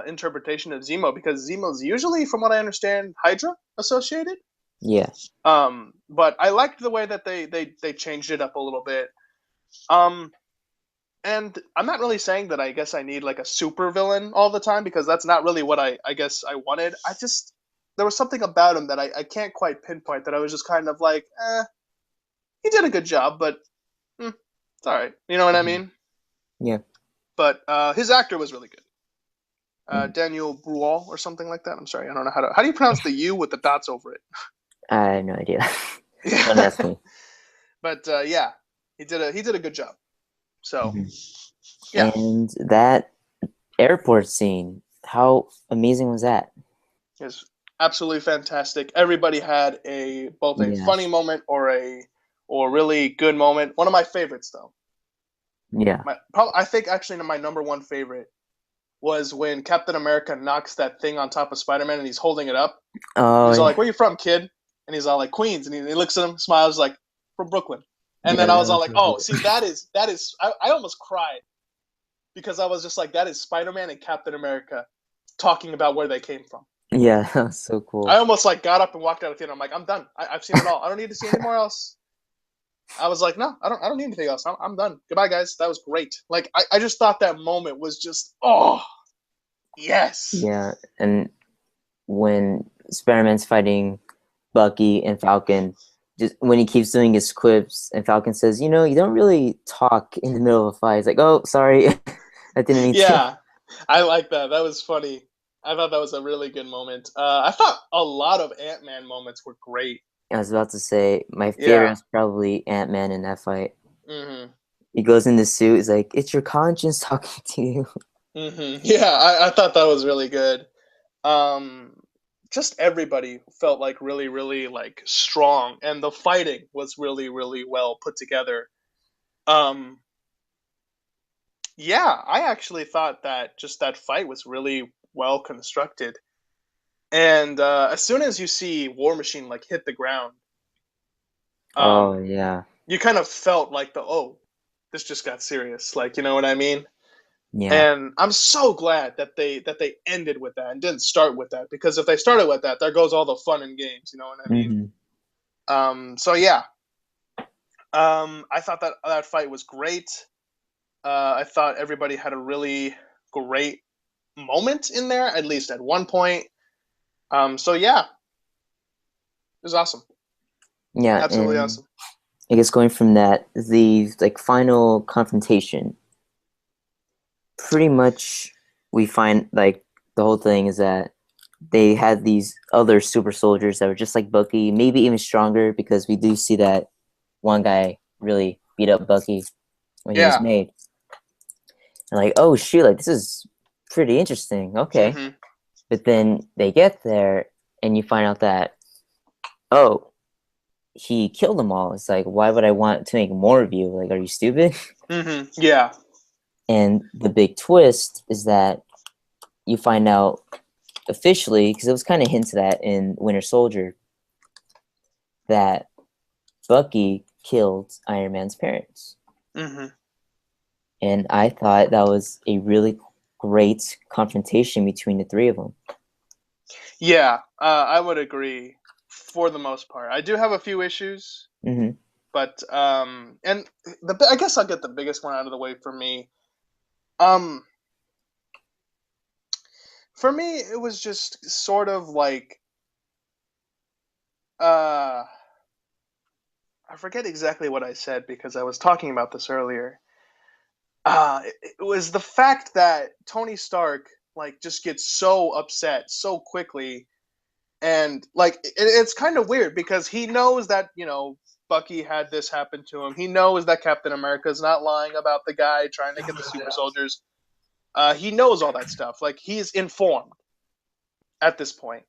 interpretation of Zemo because Zemo's usually, from what I understand, Hydra associated. Yeah. But I liked the way that they changed it up a little bit. Um, and I'm not really saying that I guess I need like a super villain all the time because that's not really what I guess I wanted. I just there was something about him that I can't quite pinpoint that I was just kind of like, he did a good job, but it's all right. You know what I Mhm. mean? Yeah. But his actor was really good. Mm. Daniel Bruhl or something like that. I'm sorry, I don't know how do you pronounce the U with the dots over it? I have no idea. Don't Yeah, ask me. but yeah, he did a good job. So Mhm. yeah, And that airport scene, how amazing was that? it's absolutely fantastic. Everybody had a both a funny Yes. moment or really good moment. One of my favorites though. Yeah. I think actually my number one favorite was when Captain America knocks that thing on top of Spider-Man and he's holding it up. Oh, He's all yeah. like, "Where you from, kid?" And he's all like, "Queens." And he looks at him, smiles like, "From Brooklyn." And Yeah, then I that was all was like, so "Oh, cool. see, that is." I almost cried because I was just like, "That is Spider-Man and Captain America talking about where they came from." Yeah, that was so I cool. almost like got up and walked out of the theater. I'm like, "I'm done. I've seen it all. I don't need to see any more else." I was like, "No, I don't need anything else. I'm done. Goodbye, guys. That was great." Like, I just thought that moment was just, oh yes, Yeah, and when Spider-Man's fighting Bucky and Falcon, just when he keeps doing his quips, and Falcon says, "You know, you don't really talk in the middle of a fight." It's like, "Oh, sorry, I didn't mean to." yeah. I like that. That was funny. I thought that was a really good moment. I thought a lot of Ant Man moments were great. I was about to say my favorite Yeah. is probably Ant-Man in that fight. Hmm. He goes in the suit. He's like, "It's your conscience talking to you." Yeah, I thought that was really good. Um, just everybody felt like really, really like strong, and the fighting was really, really well put together. Um, yeah, I actually thought that just that fight was really well constructed. And as soon as you see War Machine like hit the ground, Oh um, yeah, you kind of felt like this just got serious. Like, you know what I mean? yeah. And I'm so glad that they ended with that and didn't start with that, because if they started with that, there goes all the fun and games. You know what I mean? Hmm. So yeah, I thought that fight was great. I thought everybody had a really great moment in there, at least at one point. So yeah, it was awesome, Yeah, absolutely and awesome. I guess going from that, the like final confrontation, pretty much we find like the whole thing is that they had these other super soldiers that were just like Bucky, maybe even stronger because we do see that one guy really beat up Bucky when he was Yeah. made. And like, oh shoot, like this is pretty interesting. Okay. Hmm. But then they get there and you find out that, oh, he killed them all. It's like, why would I want to make more of you? Like, are you stupid? Yeah. And the big twist is that you find out officially, because it was kind of hinted at in Winter Soldier, that Bucky killed Iron Man's parents. Hmm. And I thought that was a really great confrontation between the three of them. Yeah. I would agree for the most part. I do have a few issues, Hmm. but and I guess I'll get the biggest one out of the way for me. Um, for me, it was just sort of like uh, I forget exactly what I said because I was talking about this earlier. It was the fact that Tony Stark like just gets so upset so quickly, and like it's kind of weird because he knows that Bucky had this happen to him. He knows that Captain America's not lying about the guy trying to get the super soldiers. He knows all that stuff. Like, he's informed at this point,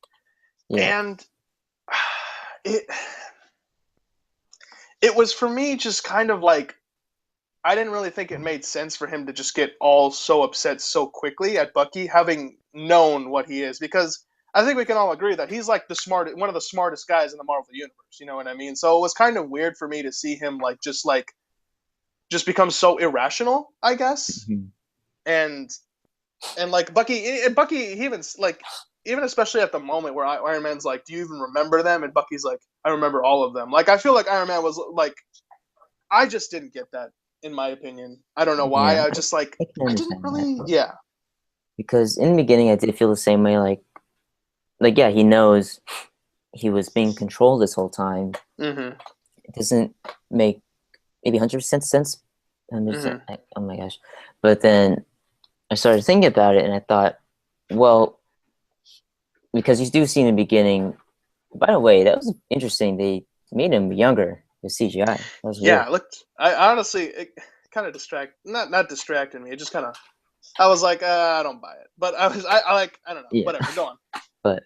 Yeah. and it it was for me just kind of like I didn't really think it made sense for him to just get all so upset so quickly at Bucky, having known what he is, because I think we can all agree that he's like one of the smartest guys in the Marvel universe. You know what I mean? So it was kind of weird for me to see him just become so irrational, I guess. Mhm. And like Bucky, he even like even especially at the moment where Iron Man's like, "Do you even remember them?" And Bucky's like, "I remember all of them." Like, I feel like Iron Man was like, I just didn't get that, in my opinion. I don't know why. Yeah, I just like I can I didn't understand that. really. Yeah. Because in the beginning, I did feel the same way. Like yeah, he knows he was being controlled this whole time. Mhm. It doesn't make maybe 100% sense. 100%. Mhm. Oh my gosh! But then I started thinking about it, and I thought, well, because you do see in the beginning. By the way, that was interesting. They made him younger with CGI. That was Yeah. weird. It looked. I honestly, it kind of not distracted me. It just kind of. I was like, I don't buy it. But I like, I don't know. Yeah, Whatever. Go on. but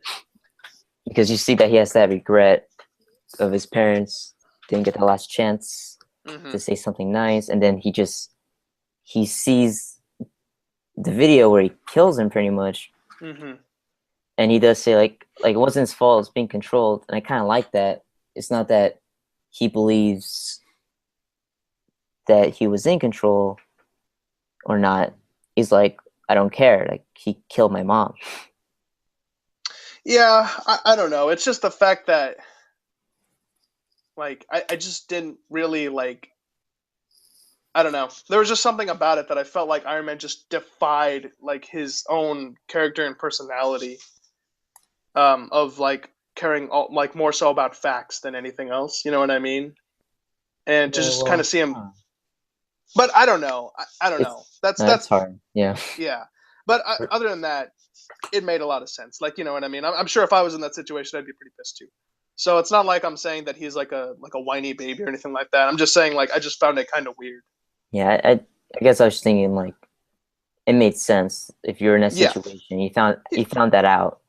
because you see that he has that regret of his parents didn't get the last chance to Mhm. say something nice, and then he sees the video where he kills him pretty much, Mhm. and he does say like it wasn't his fault, it's being controlled, and I kind of like that. It's not that he believes that he was in control or not. He's like, I don't care. Like he killed my mom. Yeah. I don't know. It's just the fact that like I just didn't really like. I don't know. There was just something about it that I felt like Iron Man just defied like his own character and personality, of like caring like more so about facts than anything else. You know what I mean? And to Yeah, just kind of well, see him, but I don't know. I don't know. it's that's hard. Yeah. Yeah. But other than that, it made a lot of sense. Like, you know what I mean? I'm sure if I was in that situation, I'd be pretty pissed too. So it's not like I'm saying that he's like a whiny baby or anything like that. I'm just saying like I just found it kind of weird. Yeah, I guess I was thinking like it made sense if you're in that Yeah. situation. You found that out.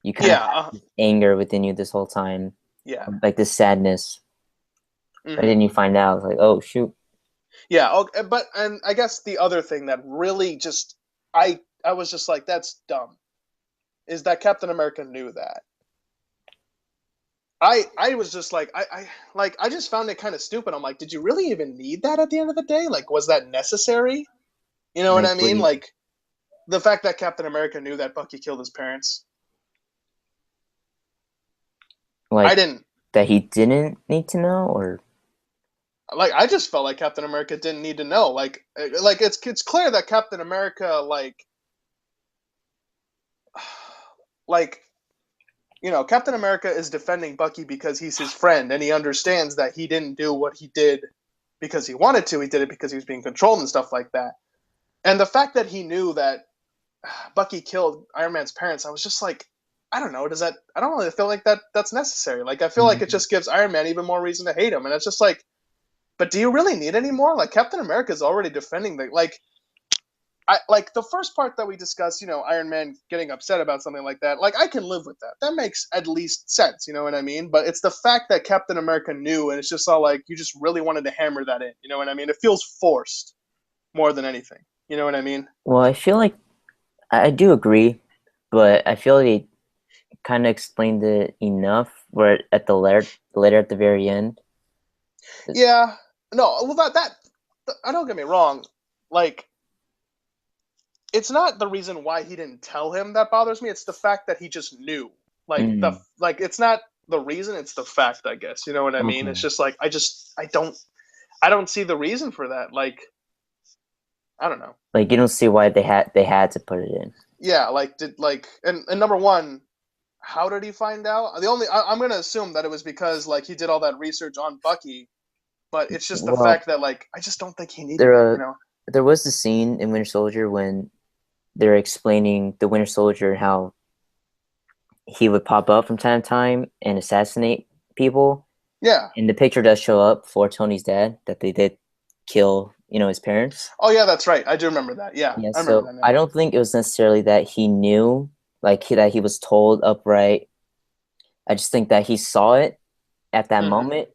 You kind of Yeah. had this anger within you this whole time, Yeah. like this sadness, and Hmm. then you find out like, oh shoot. Yeah. Okay, but and I guess the other thing that really just I was just like, that's dumb. is that Captain America knew that. I was just like I just found it kind of stupid. I'm like, did you really even need that at the end of the day? Like, was that necessary? You know what Like, I what do mean? you Like the fact that Captain America knew that Bucky killed his parents. I like didn't that he didn't need to know, or like. I just felt like Captain America didn't need to know. Like it's clear that Captain America like Captain America is defending Bucky because he's his friend, and he understands that he didn't do what he did because he wanted to. He did it because he was being controlled and stuff like that. And the fact that he knew that Bucky killed Iron Man's parents, I was just like, I don't know. Does that? I don't really feel like that's necessary. Like, I feel like it Mhm. just gives Iron Man even more reason to hate him. And it's just like, but do you really need any more? Like, Captain America is already defending the like. I like the first part that we discussed, Iron Man getting upset about something like that. Like, I can live with that. That makes at least sense, you know what I mean? But it's the fact that Captain America knew, and it's just all like you just really wanted to hammer that in, you know what I mean? It feels forced more than anything. You know what I mean? Well, I feel like I do agree, but I feel like they kind of explained it enough. Where at the later at the very end, Yeah. No, well that I don't get me wrong. Like, it's not the reason why he didn't tell him that bothers me. It's the fact that he just knew. mm, It's not the reason, it's the fact, I guess. You know what I mean? It's okay, just like I don't see the reason for that. Like, I don't know. like you don't see why they had to put it in. Yeah, like did like and number one, how did he find out? I'm gonna assume that it was because like he did all that research on Bucky, but it's just the Well, fact that like I just don't think he needed it. there there was the scene in Winter Soldier when they're explaining the Winter Soldier and how he would pop up from time to time and assassinate people. Yeah. And the picture does show up for Tony's dad that they did kill, his parents. Oh yeah, that's right. I do remember that. Yeah, Yeah, I remember so that I now. don't think it was necessarily that he knew, like that he was told upright. I just think that he saw it at that Mm-hmm. moment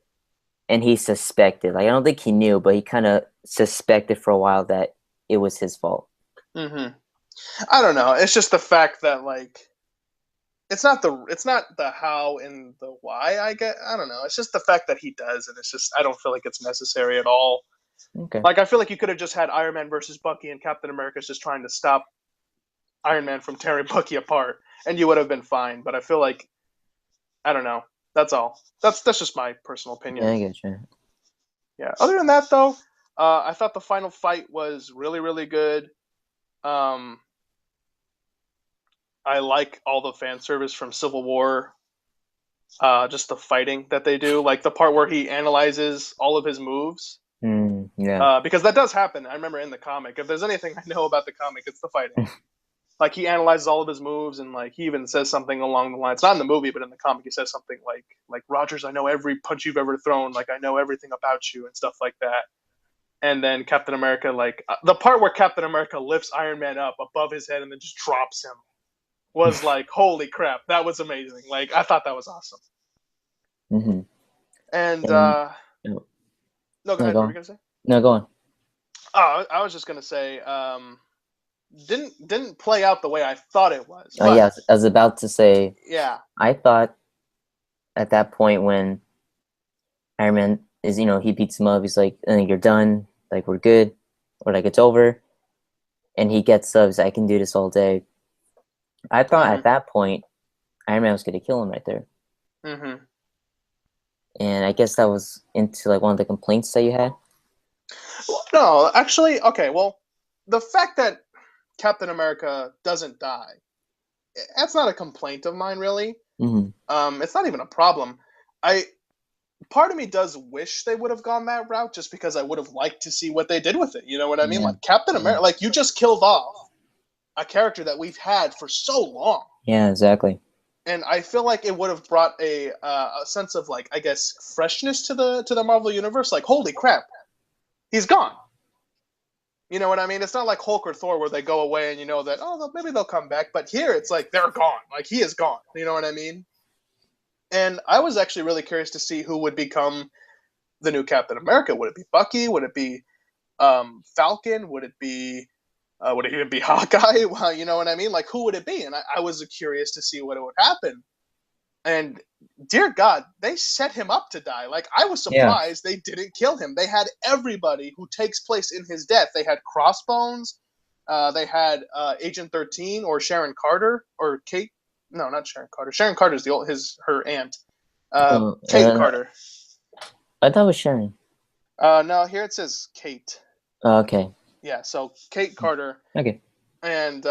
and he suspected. Like I don't think he knew, but he kind of suspected for a while that it was his fault. Mm-hmm. I don't know. It's just the fact that like it's not the how and the why. I don't know. It's just the fact that he does, and it's just I don't feel like it's necessary at all. Okay. Like I feel like you could have just had Iron Man versus Bucky, and Captain America's just trying to stop Iron Man from tearing Bucky apart, and you would have been fine. But I feel like I don't know. That's all. That's just my personal Yeah, opinion. I get you. Yeah. Other than that, though, I thought the final fight was really really good. Um, I like all the fan service from Civil War. Just the fighting that they do, like the part where he analyzes all of his moves. Yeah. Because that does happen. I remember in the comic. If there's anything I know about the comic, it's the fighting. Like he analyzes all of his moves, and like he even says something along the lines. Not in the movie, but in the comic, he says something like Rogers, I know every punch you've ever thrown. Like I know everything about you and stuff like that. And then Captain America, like the part where Captain America lifts Iron Man up above his head and then just drops him was like, holy crap, that was amazing. Like I thought that was awesome. hmm And And no, no, go no, ahead. go What were you on. gonna say? No, go on. Oh, I was just gonna say, didn't play out the way I thought it was, Oh but yeah, I was about to say. yeah, I thought at that point when Iron Man is, he beats him up. He's like, "You're done. Like we're good, or like it's over." And he gets up. He's like, "I can do this all day." I thought mm-hmm, at that point Iron Man was gonna kill him right there, mm-hmm. and I guess that was into like one of the complaints that you had. Well, no, actually, okay. Well, the fact that Captain America doesn't die, that's not a complaint of mine, really. hmm It's not even a problem. I Part of me does wish they would have gone that route, just because I would have liked to see what they did with it. You know what I mean? Yeah, Like Captain yeah, America, like you just killed off a character that we've had for so long. yeah, exactly. And I feel like it would have brought a sense of like I guess freshness to the Marvel universe. Like holy crap, he's gone. You know what I mean? It's not like Hulk or Thor where they go away and you know that maybe they'll come back. But here it's like they're gone. Like he is gone. You know what I mean? And I was actually really curious to see who would become the new Captain America. Would it be Bucky? Would it be Falcon? Would it be Would it even be Hawkeye? Well, you know what I mean? Like, who would it be? And I was curious to see what would happen. And dear God, they set him up to die. Like, I was Yeah. surprised they didn't kill him. They had everybody who takes place in his death. They had Crossbones. They had Agent 13 or Sharon Carter or Kate. No, not Sharon Carter. Sharon Carter's her aunt. Oh, Kate Carter. I thought it was Sharon. No, here it says Kate. Oh, okay. Yeah, so Kate Carter. Okay. And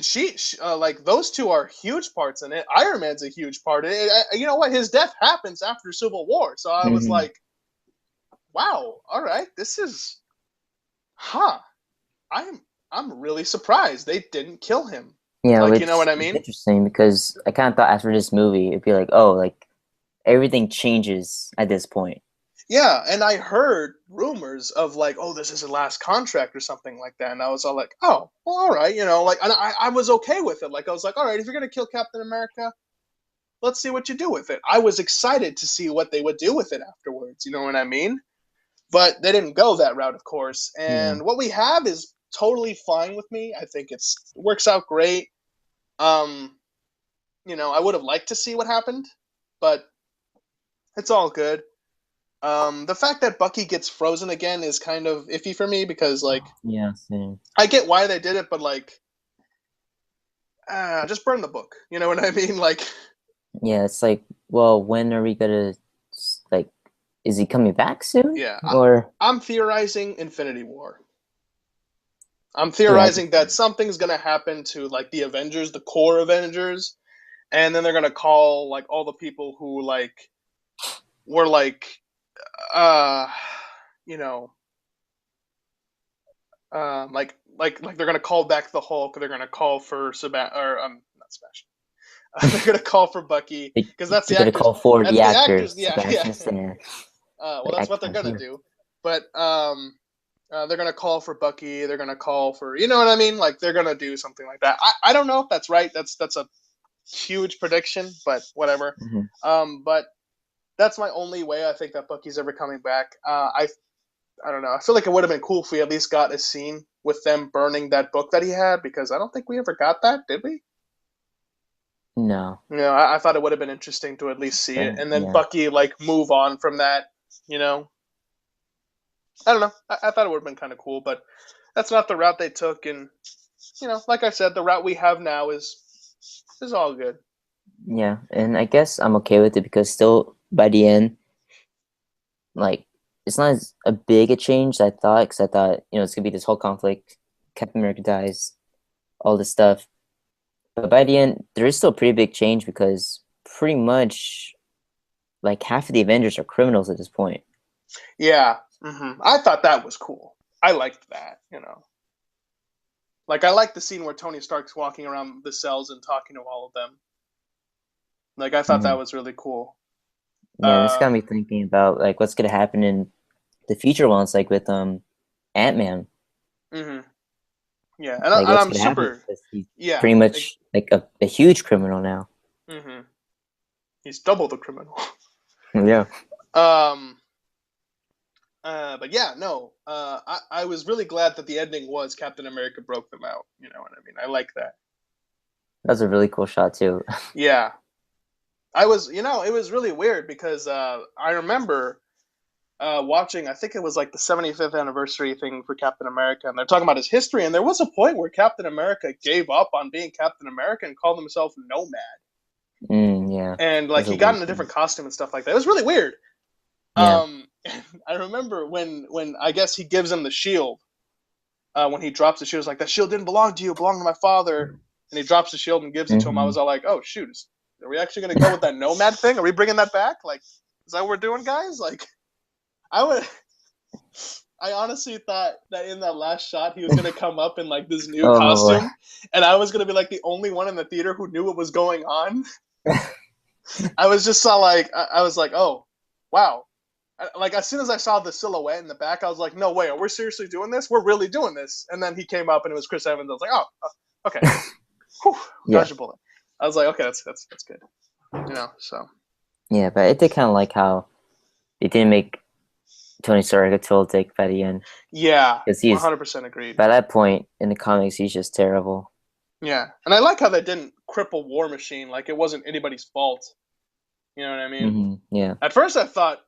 she like those two are huge parts in it. Iron Man's a huge part. You know what? His death happens after Civil War, so I was like, "Wow, all right, this is, huh." I'm really surprised they didn't kill him. Yeah, Like, which you know what I is mean? interesting because I kind of thought after this movie it'd be like, oh, like everything changes at this point. Yeah, and I heard rumors of like, oh, this is his last contract or something like that, and I was all like, oh, well, all right, you know, like, and I was okay with it. Like, I was like, all right, if you're gonna kill Captain America, let's see what you do with it. I was excited to see what they would do with it afterwards. You know what I mean? But they didn't go that route, of course. And what we have is totally fine with me. I think it works out great. You know, I would have liked to see what happened, but it's all good. The fact that Bucky gets frozen again is kind of iffy for me because, like, Yeah, same. I get why they did it, but like, just burn the book. You know what I mean? Like, yeah, it's like, well, when are we gonna like? Is he coming back soon? yeah, Or I'm theorizing Infinity War. I'm theorizing that something's gonna happen to like the Avengers, the core Avengers, and then they're gonna call like all the people who like were like, uh, you know, like they're gonna call back the Hulk. They're gonna call for not Sebastian. They're gonna call for Bucky because that's the gonna actors. call for That's the the actors. actors. Yeah, Sebastian yeah. Stan. Well, that's what they're gonna do. But they're gonna call for Bucky. They're gonna call for, you know what I mean? Like, they're gonna do something like that. I don't know if that's right. That's a huge prediction, but whatever. But that's my only way I think that Bucky's ever coming back. I don't know. I feel like it would have been cool if we at least got a scene with them burning that book that he had, because I don't think we ever got that, did we? No. You know, I thought it would have been interesting to at least see it, and then Bucky like move on from that. You know, I don't know. I thought it would have been kind of cool, but that's not the route they took. And, you know, like I said, the route we have now is all good. Yeah, and I guess I'm okay with it because still by the end, like, it's not as a big a change as I thought, because I thought, you know, it's gonna be this whole conflict, Captain America dies, all this stuff. But by the end, there is still a pretty big change because pretty much like half of the Avengers are criminals at this point. Yeah, I thought that was cool. I liked that, you know. Like, I like the scene where Tony Stark's walking around the cells and talking to all of them. Like, I thought that was really cool. Yeah, this got me thinking about like what's gonna happen in the future ones, like with Ant-Man. Yeah, and, Like, and what's I'm gonna super. happen? He's Yeah, pretty much like a huge criminal now. He's double the criminal. Yeah. But yeah, no. I was really glad that the ending was Captain America broke them out. You know what I mean? I like that. That's a really cool shot too. Yeah. I was, you know, it was really weird because I remember watching, I think it was like the 75th anniversary thing for Captain America, and they're talking about his history, and there was a point where Captain America gave up on being Captain America and called himself Nomad. Yeah. And like he got in a different costume and stuff like that. It was really weird. Yeah. I remember when I guess he gives him the shield. When he drops the shield, it's like, that shield didn't belong to you, it belonged to my father. And he drops the shield and gives it to him. I was all like, oh shoot, are we actually gonna go with that Nomad thing? Are we bringing that back? Like, is that what we're doing, guys? Like, I honestly thought that in that last shot he was gonna come up in like this new costume, and I was gonna be like the only one in the theater who knew what was going on. I was just I was like, oh, wow. Like, as soon as I saw the silhouette in the back, I was like, no way, are we seriously doing this? We're really doing this. And then he came up and it was Chris Evans. I was like, oh, okay. Whew, dodged a bullet. I was like, okay, that's good. You know, so. Yeah, but I did kind of like how they didn't make Tony Stark got told Dick by the end Yeah, because one he's hundred percent agreed. by that point in the comics he's just terrible. Yeah, and I like how that didn't cripple War Machine. Like it wasn't anybody's fault. You know what I mean? Yeah. At first, I thought.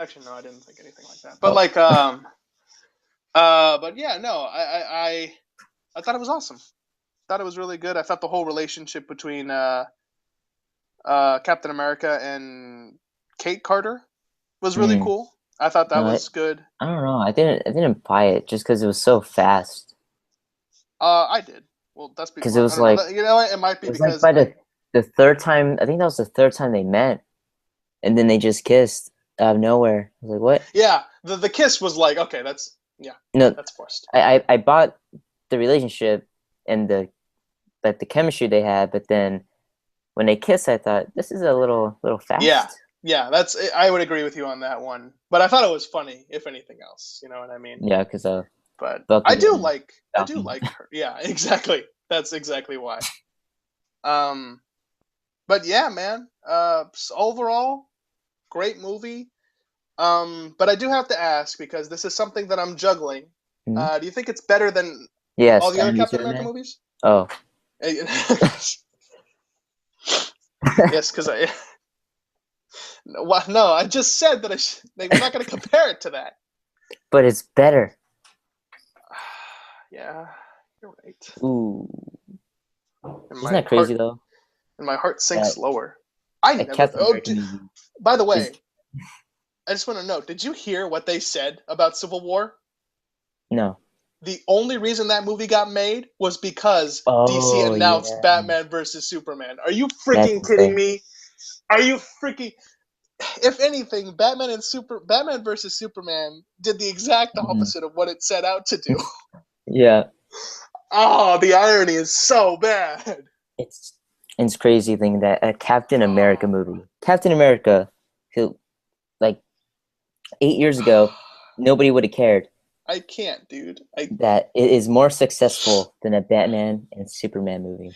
Actually, no, I didn't think anything like that. But Oh. but yeah, no, I thought it was awesome. Thought it was really good. I thought the whole relationship between Captain America and Kate Carter was really Mm. cool. I thought that No, was good. I don't know. I didn't buy it just because it was so fast. I did. Well, that's Because it well, I was don't know. like You know what? It might be it was like because by the third time. I think that was the third time they met, and then they just kissed out of nowhere. I was like, what? yeah, the kiss was like okay, No, that's forced. I bought the relationship and the chemistry they had, but then when they kissed, I thought this is a little Yeah, fast. yeah, I would agree with you on that one. But I thought it was funny, if anything else. You know what I mean? Yeah, because But Bucky and I do Falcon. like her. Yeah, exactly. That's exactly why. Um, but yeah, man. Overall, great movie. But I do have to ask because this is something that I'm juggling. Mhm. Do you think it's better than Yeah, all the Stan other Lee Captain America Superman. movies? Oh, Yes, because I. No, I just said that we're not going to compare it to that. but it's better. Yeah, you're right. Ooh, And isn't that crazy though? my heart sinks That lower. I a never. Captain America movie By the is way, I just want to know: did you hear what they said about Civil War? no. The only reason that movie got made was because DC Oh announced yeah, Batman versus Superman. Are you that's freaking kidding insane. me? Are you freaking? If anything, Batman versus Superman did the exact Mhm. opposite of what it set out to do. Yeah, Oh, the irony is so bad. it's it's crazy thing that a Captain America Oh, movie, Captain America, who like 8 years ago, nobody would have cared I can't, dude. I that it is more successful than a Batman and Superman movie.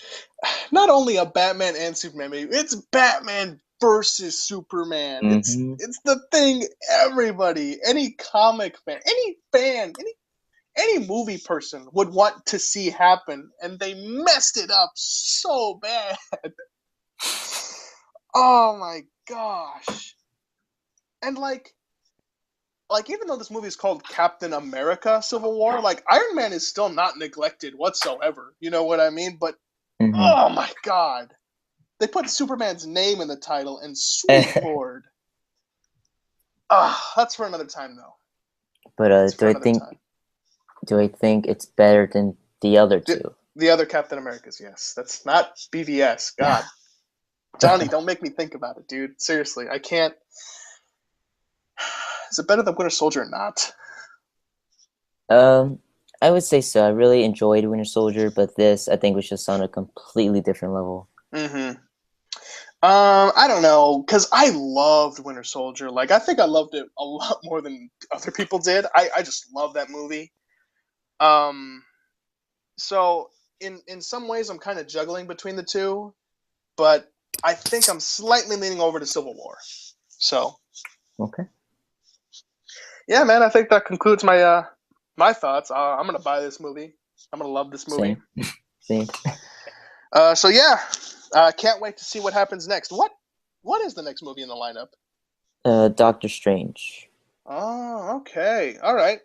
not only a Batman and Superman movie, it's Batman versus Superman. Hmm It's the thing everybody, any comic fan, any movie person would want to see happen, and they messed it up so bad. Oh my gosh. And like even though this movie is called Captain America Civil War, like Iron Man is still not neglected whatsoever. You know what I mean? But hmm oh my god. They put Superman's name in the title, and sweet lord. That's for another time though. But That's for another time. do I think it's better than the other The, two? the other Captain Americas, yes. That's not BVS. God. Johnny, don't make me think about it, dude. Seriously, I can't. Is it better than Winter Soldier or not? Um, I would say so. I really enjoyed Winter Soldier, but this I think was just on a completely different level. Mm-hmm. I don't know, because I loved Winter Soldier. Like, I think I loved it a lot more than other people did. I just love that movie. Um, so in some ways, I'm kind of juggling between the two, but I think I'm slightly leaning over to Civil War. So Okay. yeah, man, I think that concludes my thoughts. I'm gonna buy this movie. I'm gonna love this movie. Same. Same. So yeah, can't wait to see what happens next. What is the next movie in the lineup? Doctor Strange. Oh, okay, all right.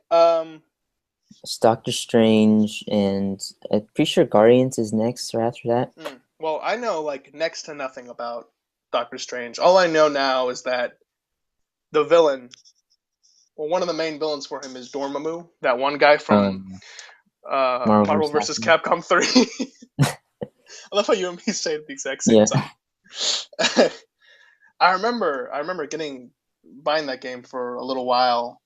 It's Doctor Strange, and I'm pretty sure Guardians is next or after that. Well, I know like next to nothing about Doctor Strange. All I know now is that the villain, well, one of the main villains for him is Dormammu, that one guy from Marvel Marvel vs. vs. Capcom. Capcom 3. I love how you and me say it at the exact same Yeah. time. I remember buying that game for a little while,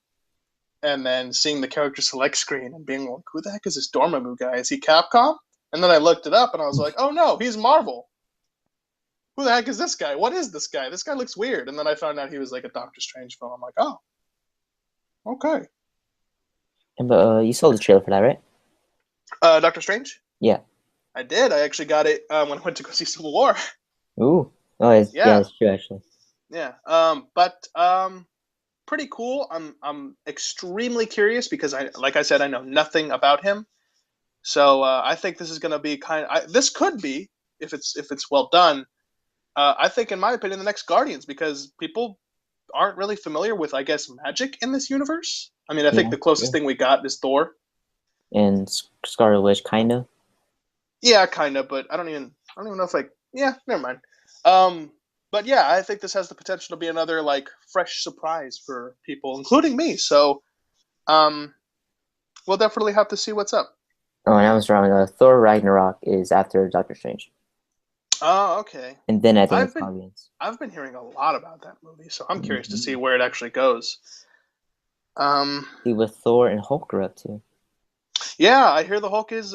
and then seeing the character select screen and being like, "Who the heck is this Dormammu guy? Is he Capcom?" And then I looked it up, and I was like, "Oh no, he's Marvel. Who the heck is this guy? What is this guy? This guy looks weird." And then I found out he was like a Doctor Strange film. I'm like, "Oh, okay." But you saw the trailer for that, right? Doctor Strange. Yeah. I did. I actually got it when I went to go see Civil War. Ooh. Oh, yeah, Yeah, it's true actually. yeah. pretty cool. I'm extremely curious because like I said, I know nothing about him. So I think this is going to be this could be, if it's well done. I think, in my opinion, the next Guardians, because people aren't really familiar with, I guess, magic in this universe. I mean, I think Yeah, the closest true. thing we got is Thor. And Scarlet Witch, kind of. Yeah, kind of, but I don't even know if like, yeah, never mind. Um, but yeah, I think this has the potential to be another like fresh surprise for people, including me. So, um, we'll definitely have to see what's up. Oh, and I was wrong. Thor Ragnarok is after Doctor Strange, Oh, okay. and then I think I've it's been Guardians. I've been hearing a lot about that movie, so I'm curious to see Mm-hmm. where it actually goes. Um, See what Thor and Hulk are up to. yeah, I hear the Hulk is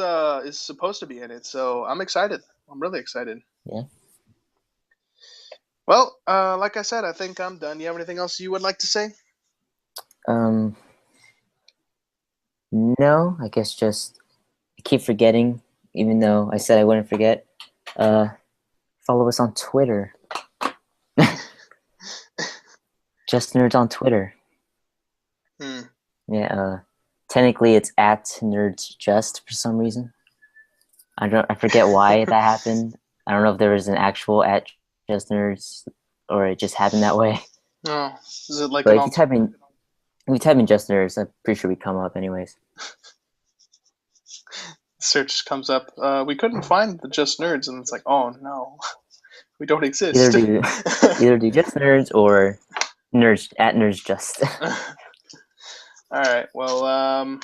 supposed to be in it, so I'm excited. I'm really excited. Yeah. Well, like I said, I think I'm done. You have anything else you would like to say? Um. No, I guess just I keep forgetting, even though I said I wouldn't forget. Uh, follow us on Twitter. Just Nerds on Twitter. Hmm. Yeah. Technically it's at Nerds Just for some reason. I forget why that happened. I don't know if there was an actual at Just Nerds or it just happened that way. Oh, is it like But an if you alt? type in Just Nerds, I'm pretty sure we come up anyways. Search comes up. We couldn't find the Just Nerds, and it's like, oh no, we don't Either exist. do either do Just Nerds or Nerds at Nerds Just. All right. Well,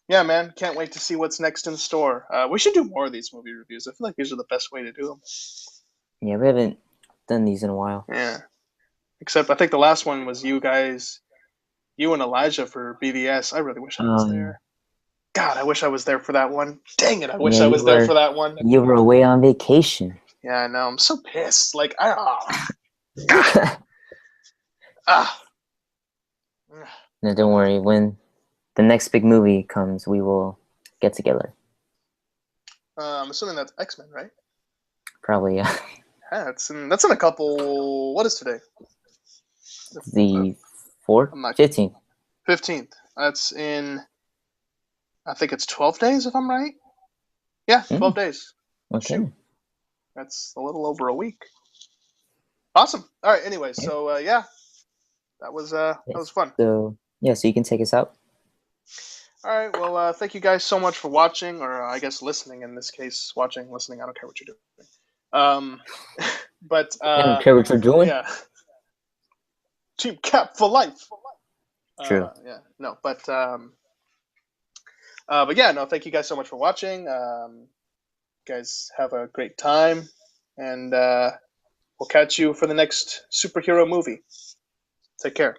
yeah, man, can't wait to see what's next in store. We should do more of these movie reviews. I feel like these are the best way to do them. Yeah, we haven't done these in a while. Yeah. Except I think the last one was you guys, you and Elijah for BVS. I really wish I was Yeah. there. God, I wish I was there for that one. Dang it, I wish Yeah, I was there for that one. you were away on vacation. Yeah, I know. I'm so pissed. Like, God, ah. No, don't worry. When the next big movie comes, we will get together. I'm assuming that's X Men, right? Probably Yeah, that's in a couple. What is today? the 4th, I'm not 15th. 15th. That's in. I think it's 12 days, if I'm right. Yeah, 12 Mm, days. okay. Shoot, that's a little over a week. Awesome. All right. Anyway, Yeah. so yeah, that was Yes. fun. So yeah, so you can take us out. All right. Well, thank you guys so much for watching, or I guess listening in this case. Watching, listening. I don't care what you're doing. Um, but I don't care what you're doing. yeah, Team Cap for life. True. Yeah. No, but yeah, no. Thank you guys so much for watching. You guys have a great time, and we'll catch you for the next superhero movie. Take care.